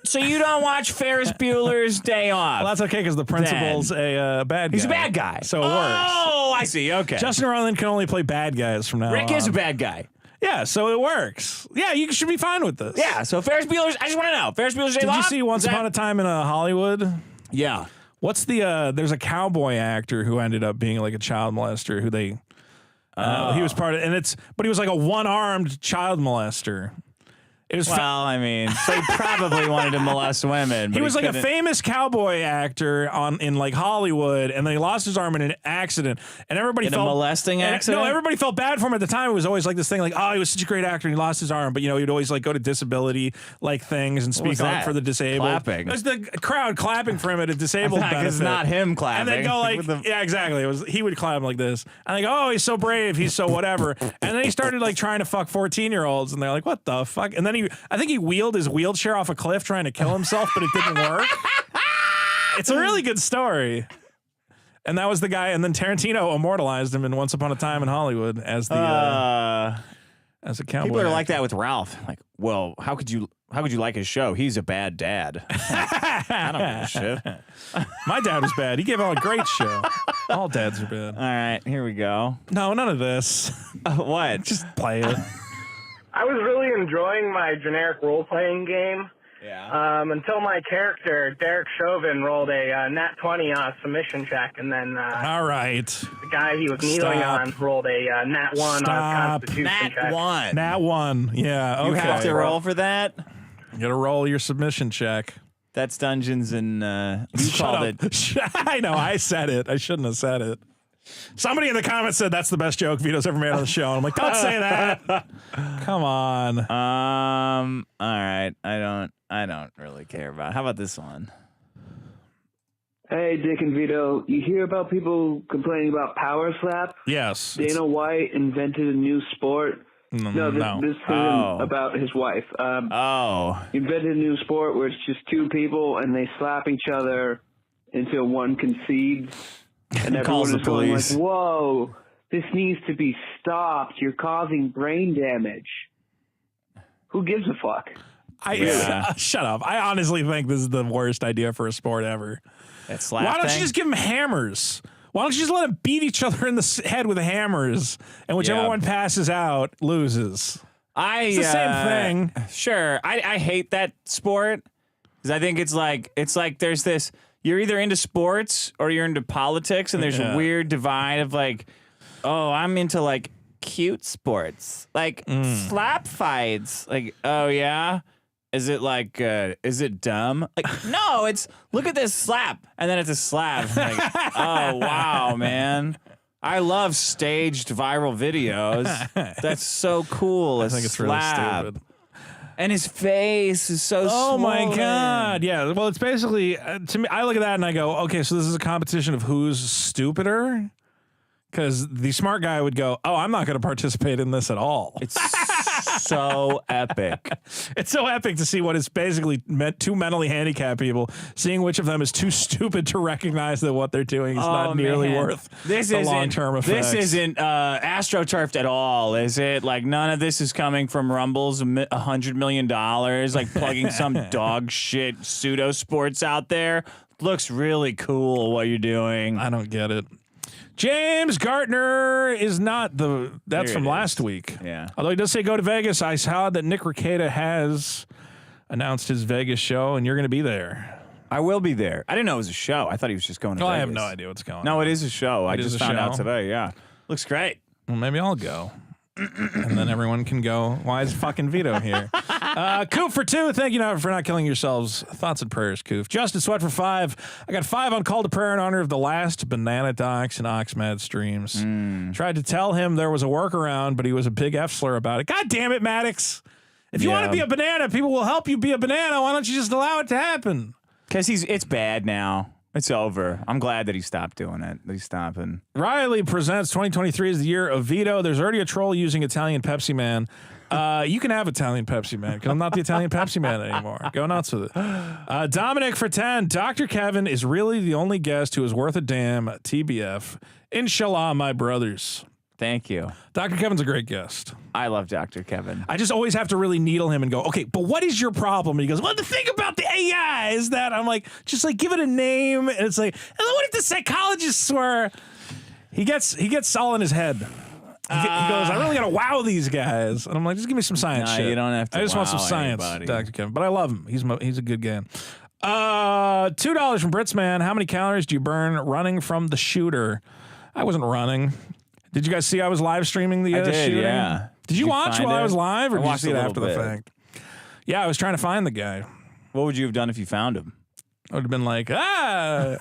so you don't watch Ferris Bueller's Day Off. Well, that's okay because the principal's a bad guy. He's a bad guy. So it works. Oh, I see. Okay. Justin Roiland can only play bad guys from now on. Rick is a bad guy. Yeah, so it works. Yeah, you should be fine with this. Yeah, so Ferris Bueller's, I just want to know. Ferris Bueller's Day Did Off? you see Once Upon a Time in Hollywood? Yeah. What's there's a cowboy actor who ended up being like a child molester who he was part of, but he was like a one-armed child molester. It was Well, I mean, so he probably wanted to molest women. But he was like a couldn't. famous cowboy actor in like Hollywood, and then he lost his arm in an accident, and everybody In a felt molesting accident? No, everybody felt bad for him at the time. It was always like this thing, like, oh, he was such a great actor, and he lost his arm, but he'd always like go to disability like things and speak was on that? for the disabled. Clapping. It was the crowd clapping for him at a disabled benefit. It's not him clapping. And they go like, With the- yeah, exactly. He would clap like this, and they go, oh, he's so brave, he's so whatever, and then he started like trying to fuck 14-year-olds, and they're like, what the fuck? And then I think he wheeled his wheelchair off a cliff trying to kill himself, but it didn't work. It's a really good story. And that was the guy, and then Tarantino immortalized him in Once Upon a Time in Hollywood as the as a cowboy. People are actor. like that with Ralph. Like, well, how could you like his show? He's a bad dad. I don't give a shit. My dad was bad. He gave out a great show. All dads are bad. All right, here we go. No, none of this. What? Just play it. I was really enjoying my generic role-playing game Yeah. until my character, Derek Chauvin, rolled a nat 20 on a submission check, and then All right. the guy he was kneeling Stop. on rolled a nat 1 on a Stop. constitution Nat check. 1. Nat 1. Yeah. Okay. You have to roll for that. You gotta roll your submission check. That's Dungeons and you called it. I know. I said it. I shouldn't have said it. Somebody in the comments said that's the best joke Vito's ever made on the show. And I'm like, don't say that. Come on. All right. I don't really care about. How about this one? Hey, Dick and Vito, you hear about people complaining about power slap? Yes. Dana White invented a new sport. No, this isn't about his wife. He invented a new sport where it's just two people and they slap each other until one concedes. And Calls everyone the is going police. like, whoa, this needs to be stopped. You're causing brain damage. Who gives a fuck? Shut up. I honestly think this is the worst idea for a sport ever. That slap Why don't thing? you just give them hammers? Why don't you just let them beat each other in the head with hammers, and whichever one passes out loses? It's the same thing. Sure. I hate that sport because I think it's like there's this. You're either into sports or you're into politics, and there's a weird divide of like, oh, I'm into like cute sports, like slap fights. Like, oh yeah, is it like, is it dumb? Like, no, it's look at this slap, and then it's a slap. Like, oh wow, man. I love staged viral videos. That's so cool. I think it's really stupid. And his face is so Oh my swollen. God. Yeah. Well, it's basically, to me, I look at that and I go, okay, so this is a competition of who's stupider? Because the smart guy would go, oh, I'm not going to participate in this at all. It's so epic. It's so epic to see what is basically two mentally handicapped people, seeing which of them is too stupid to recognize that what they're doing is not nearly worth the long-term effects. This isn't astroturfed at all, is it? Like, none of this is coming from Rumble's $100 million, like plugging some dog shit pseudo sports out there. Looks really cool what you're doing. I don't get it. James Gartner is not that's from last week. Yeah. Although he does say go to Vegas. I saw that Nick Rekieta has announced his Vegas show, and you're going to be there. I will be there. I didn't know it was a show. I thought he was just going to Vegas. I have no idea what's going on. No, it is a show. I just found out today. Yeah. Looks great. Well, maybe I'll go. And then everyone can go, why is fucking Vito here? Coof for 2. Thank you for not killing yourselves. Thoughts and prayers, Coof. Justin Sweat for 5. I got 5 on Call to Prayer in honor of the last Banana Docs and Oxmad streams. Tried to tell him there was a workaround, but he was a big F-slur about it. God damn it, Maddox. If you want to be a banana, people will help you be a banana. Why don't you just allow it to happen? Because it's bad now. It's over. I'm glad that he stopped doing it. That he's stopping. Riley presents 2023 as the year of Vito. There's already a troll using Italian Pepsi Man. You can have Italian Pepsi Man because I'm not the Italian Pepsi Man anymore. Go nuts with it. Dominic for 10. Dr. Kevin is really the only guest who is worth a damn. TBF. Inshallah, my brothers. Thank you. Dr. Kevin's a great guest. I love Dr. Kevin. I just always have to really needle him and go, okay, but what is your problem? And he goes, well, the thing about the AI is that I'm like, just like give it a name. And it's like, what if the psychologists were? He gets all in his head. He goes, I really got to wow these guys. And I'm like, just give me some science shit. You don't have to. I just want some science, anybody. Dr. Kevin. But I love him. He's a good guy. $2 from Britsman. How many calories do you burn running from the shooter? I wasn't running. Did you guys see I was live streaming the shooting? Yeah. Did you watch while I was live, or did you see it after the bit. fact? Yeah, I was trying to find the guy. What would you have done if you found him? I would have been like, Yeah,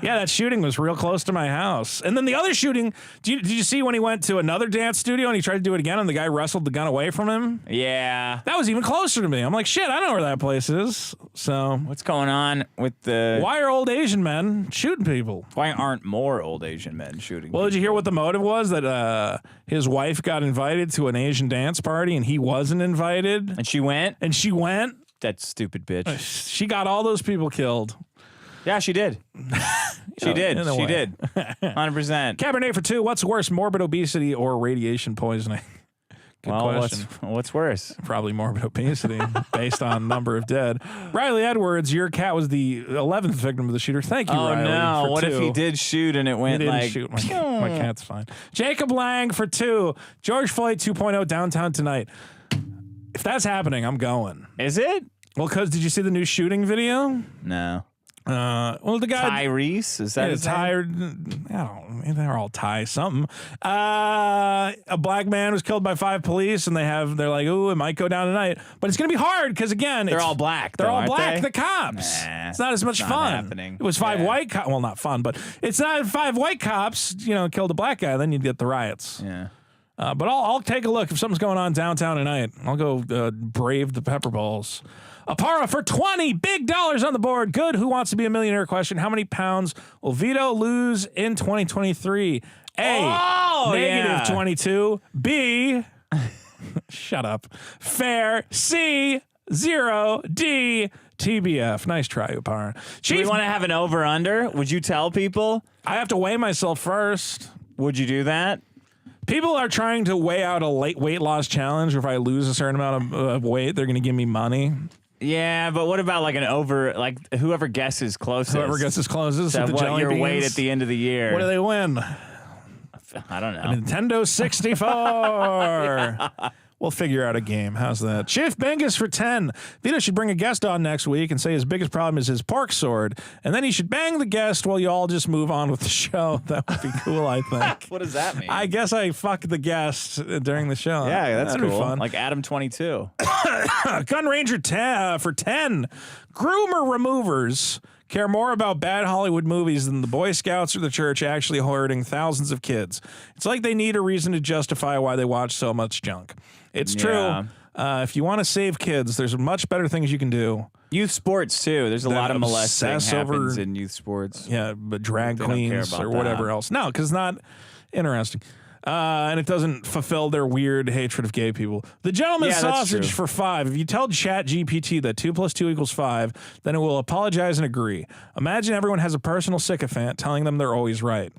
that shooting was real close to my house. And then the other shooting, did you see when he went to another dance studio and he tried to do it again and the guy wrestled the gun away from him? Yeah. That was even closer to me. I'm like, shit, I know where that place is. So what's going on with the... Why are old Asian men shooting people? Why aren't more old Asian men shooting Well, people? did you hear what the motive was? That his wife got invited to an Asian dance party and he wasn't invited. And she went? And she went. That stupid bitch. She got all those people killed. Yeah, she did. She did. 100%. Cabernet for 2. What's worse, morbid obesity or radiation poisoning? Good question. What's worse? Probably morbid obesity based on number of dead. Riley Edwards, your cat was the 11th victim of the shooter. Thank you, Riley. Oh, no. What 2. if he did shoot and it went like... Shoot. My cat's fine. Jacob Lang for 2. George Floyd 2.0 downtown tonight. If that's happening, I'm going. Is it? Well, because did you see the new shooting video? No. Well, the guy Tyrese, is that his name? I don't know. They're all Ty something. A black man was killed by 5 police, and they're like, ooh, it might go down tonight, but it's gonna be hard because again, they're all black. They're all aren't black. they? The cops. Nah, it's not as much fun. Happening. It was 5 white cops. Well, not fun, but it's not 5 white cops. Killed a black guy, then you'd get the riots. Yeah. But I'll take a look if something's going on downtown tonight. I'll go brave the pepper balls. Apara for 20, big dollars on the board. Good. Who wants to be a millionaire? Question. How many pounds will Vito lose in 2023? A, negative 22. B, shut up. Fair. C, 0. D, TBF. Nice try, Apara. Do we want to have an over-under? Would you tell people? I have to weigh myself first. Would you do that? People are trying to weigh out a late weight loss challenge. If I lose a certain amount of weight, they're going to give me money. Yeah, but what about like whoever guesses closest? Whoever guesses closest. So the what jelly your beans. weight at the end of the year? What do they win? I don't know. A Nintendo 64. We'll figure out a game. How's that? Chief Bengus for 10. Vito should bring a guest on next week and say his biggest problem is his pork sword. And then he should bang the guest while you all just move on with the show. That would be cool, I think. What does that mean? I guess I fucked the guest during the show. Yeah, that's That'd cool. be fun. Like Adam 22. Gun Ranger for 10. Groomer removers care more about bad Hollywood movies than the Boy Scouts or the church actually hurting thousands of kids. It's like they need a reason to justify why they watch so much junk. It's true. If you want to save kids, there's much better things you can do. Youth sports, too. There's a lot of molesting happens in youth sports. Yeah, but drag queens or whatever else. No, because it's not interesting. And it doesn't fulfill their weird hatred of gay people. The gentleman's sausage for 5. If you tell ChatGPT that 2 + 2 = 5, then it will apologize and agree. Imagine everyone has a personal sycophant telling them they're always right.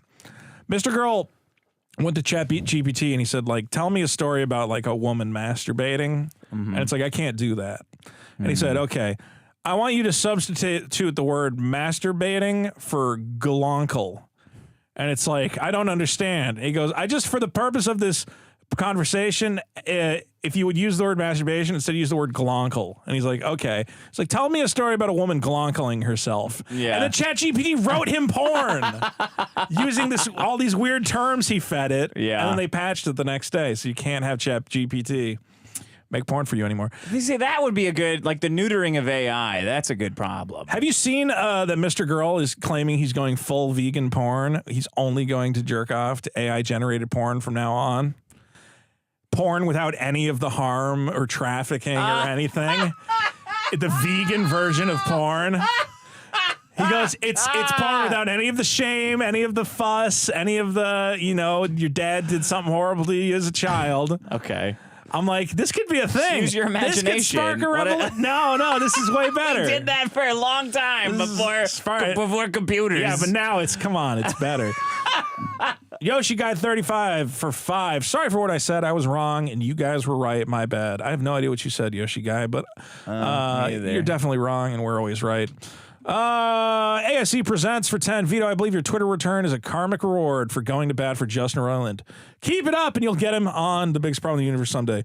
Mr. Girl went to ChatGPT and he said, like, tell me a story about like a woman masturbating. And it's like, I can't do that. And he said, okay, I want you to substitute the word masturbating for galoncle. And it's like, I don't understand. He goes, for the purpose of this conversation, if you would use the word masturbation, instead use the word galoncle. And he's like, okay. It's like, tell me a story about a woman galonkling herself. Yeah. And then ChatGPT wrote him porn using all these weird terms he fed it. Yeah. And then they patched it the next day. So you can't have ChatGPT make porn for you anymore. You see, that would be a good, like the neutering of AI. That's a good problem. Have you seen that Mr. Girl is claiming he's going full vegan porn? He's only going to jerk off to AI-generated porn from now on. Porn without any of the harm or trafficking or anything. The vegan version of porn. He goes, it's porn without any of the shame, any of the fuss, any of the, your dad did something horrible to you as a child. Okay. I'm like, this could be a thing. Use your imagination. This could spark a revolution. No, this is way better. We did that for a long time before computers. Yeah, but now it's better. Yoshi Guy 35 for 5. Sorry for what I said. I was wrong, and you guys were right. My bad. I have no idea what you said, Yoshi Guy, but you're definitely wrong, and we're always right. ASC presents for 10. Vito, I believe your Twitter return is a karmic reward for going to bat for Justin Roiland. Keep it up, and you'll get him on The Biggest Problem in the Universe someday.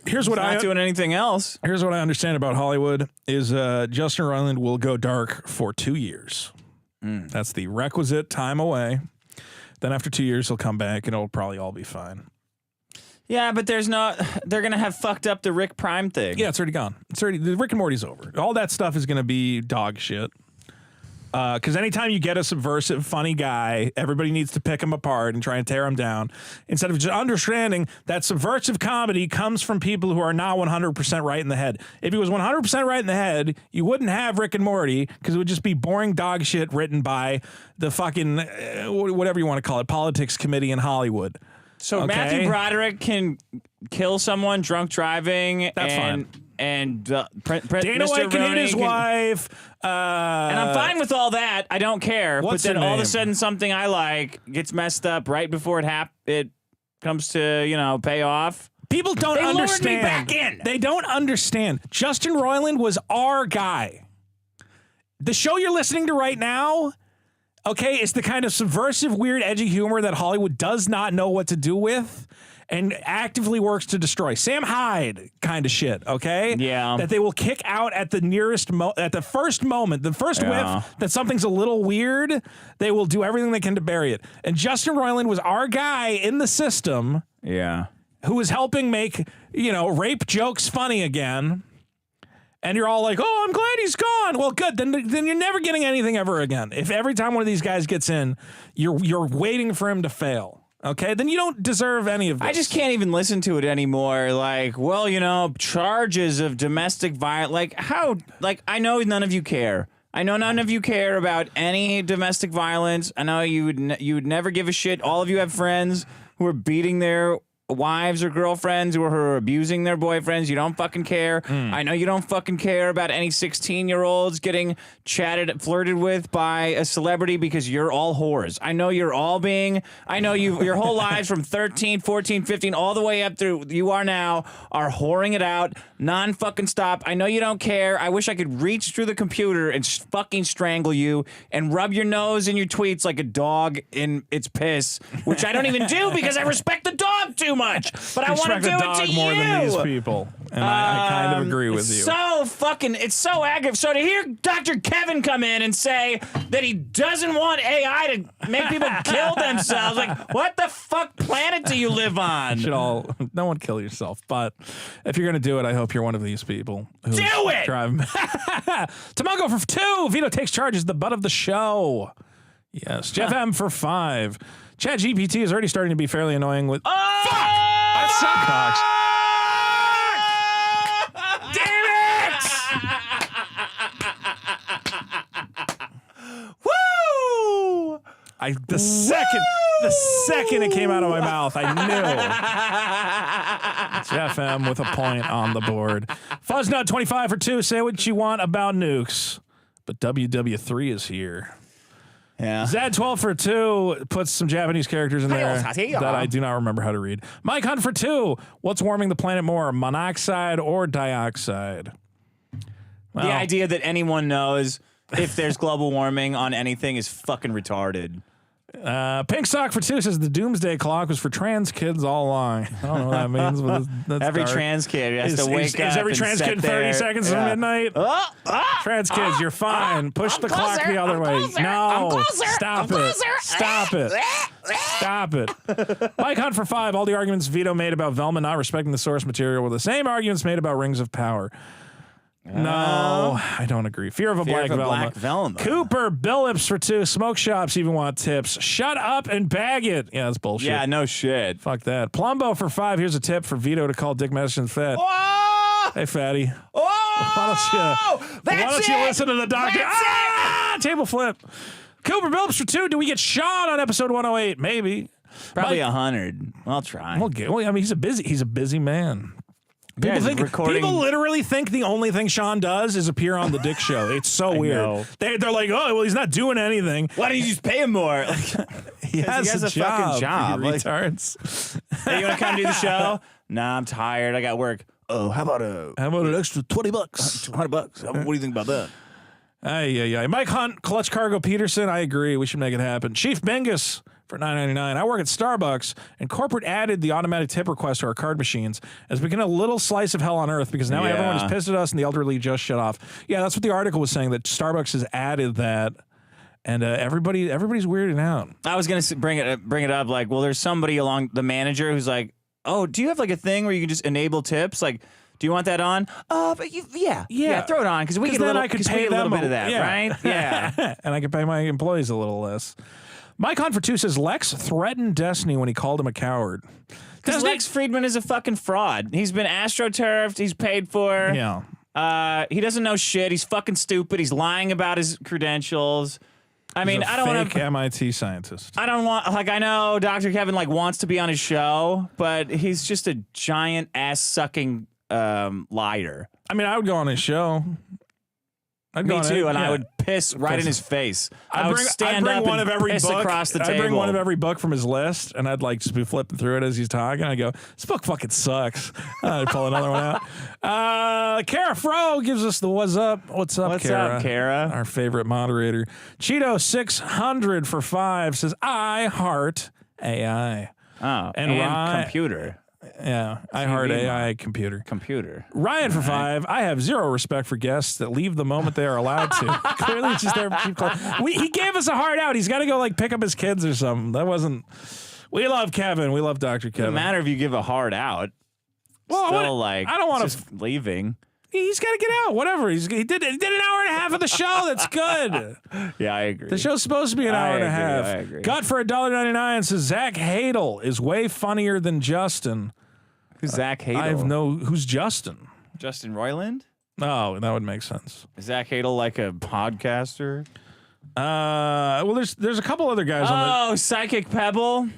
Here's what not doing anything else. Here's what I understand about Hollywood is Justin Roiland will go dark for 2 years. That's the requisite time away. Then after 2 years, he'll come back, and it'll probably all be fine. Yeah, but they're going to have fucked up the Rick Prime thing. Yeah, it's already gone. The Rick and Morty's over. All that stuff is going to be dog shit. Because anytime you get a subversive, funny guy, everybody needs to pick him apart and try and tear him down. Instead of just understanding that subversive comedy comes from people who are not 100% right in the head. If he was 100% right in the head, you wouldn't have Rick and Morty, because it would just be boring dog shit written by the fucking, whatever you want to call it, politics committee in Hollywood. So Matthew Broderick can kill someone drunk driving. That's fine. And Dana Mr. White can hit his wife. And I'm fine with all that. I don't care. What's but then her all of name? a sudden something I like gets messed up right before it comes to, pay off. People don't understand. Lured me back in. They don't understand. Justin Roiland was our guy. The show you're listening to right now, okay, it's the kind of subversive, weird, edgy humor that Hollywood does not know what to do with and actively works to destroy. Sam Hyde kind of shit, okay? Yeah. That they will kick out at the nearest, at the first moment, the first whiff that something's a little weird, they will do everything they can to bury it. And Justin Roiland was our guy in the system. Yeah. Who was helping make, rape jokes funny again. And you're all like, oh, I'm glad he's gone. Well, good. Then you're never getting anything ever again. If every time one of these guys gets in, you're waiting for him to fail. Okay, then you don't deserve any of this. I just can't even listen to it anymore. Like, well, charges of domestic violence. I know none of you care. I know none of you care about any domestic violence. I know you would never give a shit. All of you have friends who are beating their wives or girlfriends who are abusing their boyfriends. You don't fucking care. I know you don't fucking care about any 16-year-olds getting flirted with by a celebrity because you're all whores. I know you're all your whole lives from 13, 14, 15, all the way up through you are now are whoring it out non-fucking stop. I know you don't care. I wish I could reach through the computer and fucking strangle you and rub your nose in your tweets like a dog in its piss, which I don't even do because I respect the dog too much. But I want to do it to you. More than these people, and I kind of agree with you. It's so aggravating. So to hear Dr. Kevin come in and say that he doesn't want AI to make people kill themselves, like, what the fuck planet do you live on? No one kill yourself, but if you're gonna do it, I hope you're one of these people. Do it! Tomago for 2. Vito takes charge as the butt of the show. Yes. Jeff M for 5. ChatGPT is already starting to be fairly annoying with. Oh! Fuck! That Woo! The second The second it came out of my mouth, I knew. It's FM with a point on the board. Fuzznut 25 for 2. Say what you want about nukes, but WW3 is here. Yeah. Zad 12 for 2 puts some Japanese characters in there that I do not remember how to read. Mike Hunt for 2. What's warming the planet more, monoxide or dioxide? Well, the idea that anyone knows if there's global warming on anything is fucking retarded. Pink Sock for 2 says the Doomsday Clock was for trans kids all along. I don't know what that means, but that's every dark. Trans kid has to wake up. Is every and trans sit kid 30 there. seconds to midnight? Trans kids, you're fine. Push the clock the other way. No, stop it. Stop it. Stop it. Mike Hunt for 5. All the arguments Vito made about Velma not respecting the source material were the same arguments made about Rings of Power. No, I don't agree. Fear of a Black Velma. Cooper Billups for 2. Smoke shops even want tips. Shut up and bag it. Yeah, that's bullshit. Yeah, no shit. Fuck that. Plumbo for 5. Here's a tip for Vito to call Dick Medicine fat. Oh! Hey, fatty. Oh! Why don't you listen to the doctor? Table flip. Cooper Billups for 2. Do we get Sean on episode 108? Maybe. Probably 100. I'll try. Well, I mean, he's a busy man. People literally think the only thing Sean does is appear on the Dick Show. It's so weird. They're like, oh, well, he's not doing anything. Why don't you just pay him more? He has a fucking job. Retards. Hey, you want to come do the show? Nah, I'm tired. I got work. Oh, how about an extra $20? $100? What do you think about that? Yeah. Mike Hunt, Clutch Cargo Peterson. I agree. We should make it happen. Chief Bingus for $9.99. I work at Starbucks, and corporate added the automatic tip request to our card machines. It's become a little slice of hell on earth because now everyone is pissed at us, and the elderly just shut off. Yeah, that's what the article was saying, that Starbucks has added that, and everybody's weirding out. I was gonna bring it up. Like, well, there's somebody along the manager who's like, oh, do you have like a thing where you can just enable tips? Like, do you want that on? Yeah, throw it on because we get a little. I could pay a little bit of that, right? Yeah, and I could pay my employees a little less. Mike Hunt for 2 says Lex threatened Destiny when he called him a coward. Because Lex Friedman is a fucking fraud. He's been astroturfed. He's paid for. Yeah. He doesn't know shit. He's fucking stupid. He's lying about his credentials. I mean, I don't want to. MIT scientist. I don't want. Like, I know Dr. Kevin wants to be on his show, but he's just a giant ass sucking liar. I mean, I would go on his show. Me too, and I would piss right in his face. I would stand up and piss across the table. I'd bring one of every book from his list, and I'd like just be flipping through it as he's talking. I'd go, this book fucking sucks. I'd pull another one out. Kara Fro gives us the what's up. What's up, Kara? Our favorite moderator. Cheeto 600 for 5 says, I heart AI. Oh, and computer. Yeah, I heart AI computer. Ryan for 5. I have zero respect for guests that leave the moment they are allowed to. Clearly, it's just there. He gave us a heart out. He's got to go like pick up his kids or something. That wasn't. We love Kevin. We love Dr. Kevin. Doesn't matter if you give a heart out. Well, still, I don't want to leaving. He's got to get out. Whatever. He did an hour and a half of the show. That's good. Yeah, I agree. The show's supposed to be an hour and a half. I agree. Gut for $1.99 says Zach Hadel is way funnier than Justin. Who's Zach Hadel? Who's Justin? Justin Roiland? Oh, that would make sense. Is Zach Hadel like a podcaster? Well, there's a couple other guys on the. Psychic Pebble.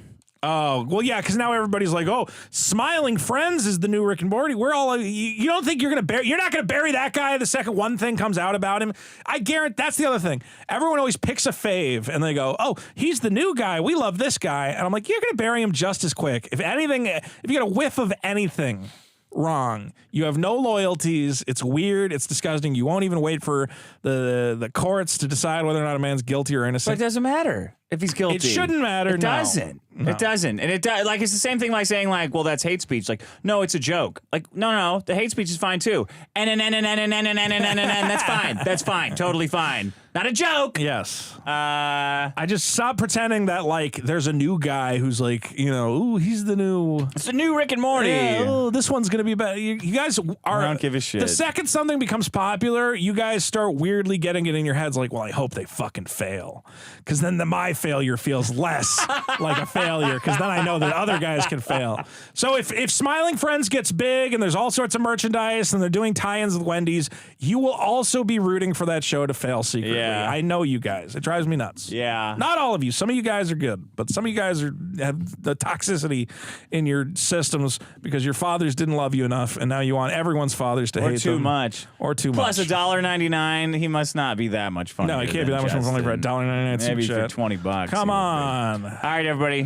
Oh, well, yeah, because now everybody's like, oh, Smiling Friends is the new Rick and Morty. We're all, you don't think you're not going to bury that guy the second one thing comes out about him? I guarantee that's the other thing. Everyone always picks a fave and they go, oh, he's the new guy. We love this guy. And I'm like, you're going to bury him just as quick. If you get a whiff of anything wrong, you have no loyalties. It's weird. It's disgusting. You won't even wait for the courts to decide whether or not a man's guilty or innocent. But it doesn't matter if he's guilty. It shouldn't matter. It doesn't. No. It doesn't. And it's the same thing like saying like, well, that's hate speech. Like, no, it's a joke. Like, no, the hate speech is fine too. And that's fine. That's fine. Totally fine. Not a joke. Yes. I just stop pretending that like there's a new guy who's like, ooh, he's the new. It's the new Rick and Morty. Yeah, oh, this one's gonna be better. You guys are. I don't give a shit. The second something becomes popular, you guys start weirdly getting it in your heads like, well, I hope they fucking fail, because then my failure feels less like a failure because then I know that other guys can fail. So if Smiling Friends gets big and there's all sorts of merchandise and they're doing tie-ins with Wendy's, you will also be rooting for that show to fail secretly. Yeah. I know you guys. It drives me nuts. Yeah. Not all of you. Some of you guys are good, but some of you guys have the toxicity in your systems because your fathers didn't love you enough, and now you want everyone's fathers to hate too them. much. Or too Plus much. $1.99. He must not be that much fun. No, it can't be that much fun for only for $1.99. Maybe Super for chat. $20. Come on. All right, everybody.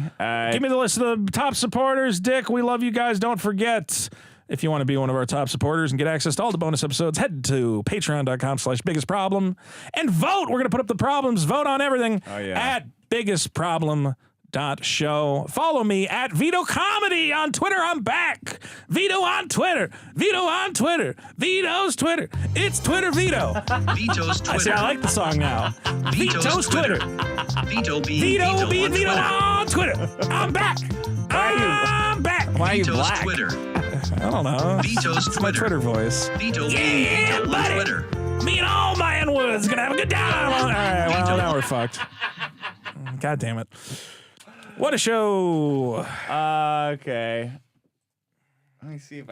Give me the list of the top supporters. Dick, we love you guys. Don't forget, if you want to be one of our top supporters and get access to all the bonus episodes, head to patreon.com/biggestproblem and vote. We're going to put up the problems. Vote on everything at biggestproblem.show. Follow me at Vito Comedy on Twitter. I'm back. Vito on Twitter. Vito on Twitter. Vito's Twitter. It's Twitter Vito. Vito's Twitter. I see. I like the song now. Vito's Twitter. Vito B. Vito B. Vito on Twitter. I'm back. I'm back. Why are you Vito's black? Twitter. I don't know. Vito's It's my Twitter voice. Vito B. Yeah, Vito on buddy. Twitter. Me and all my N-words gonna have a good time. All right, well, now we're fucked. God damn it. What a show. Okay. Let me see if I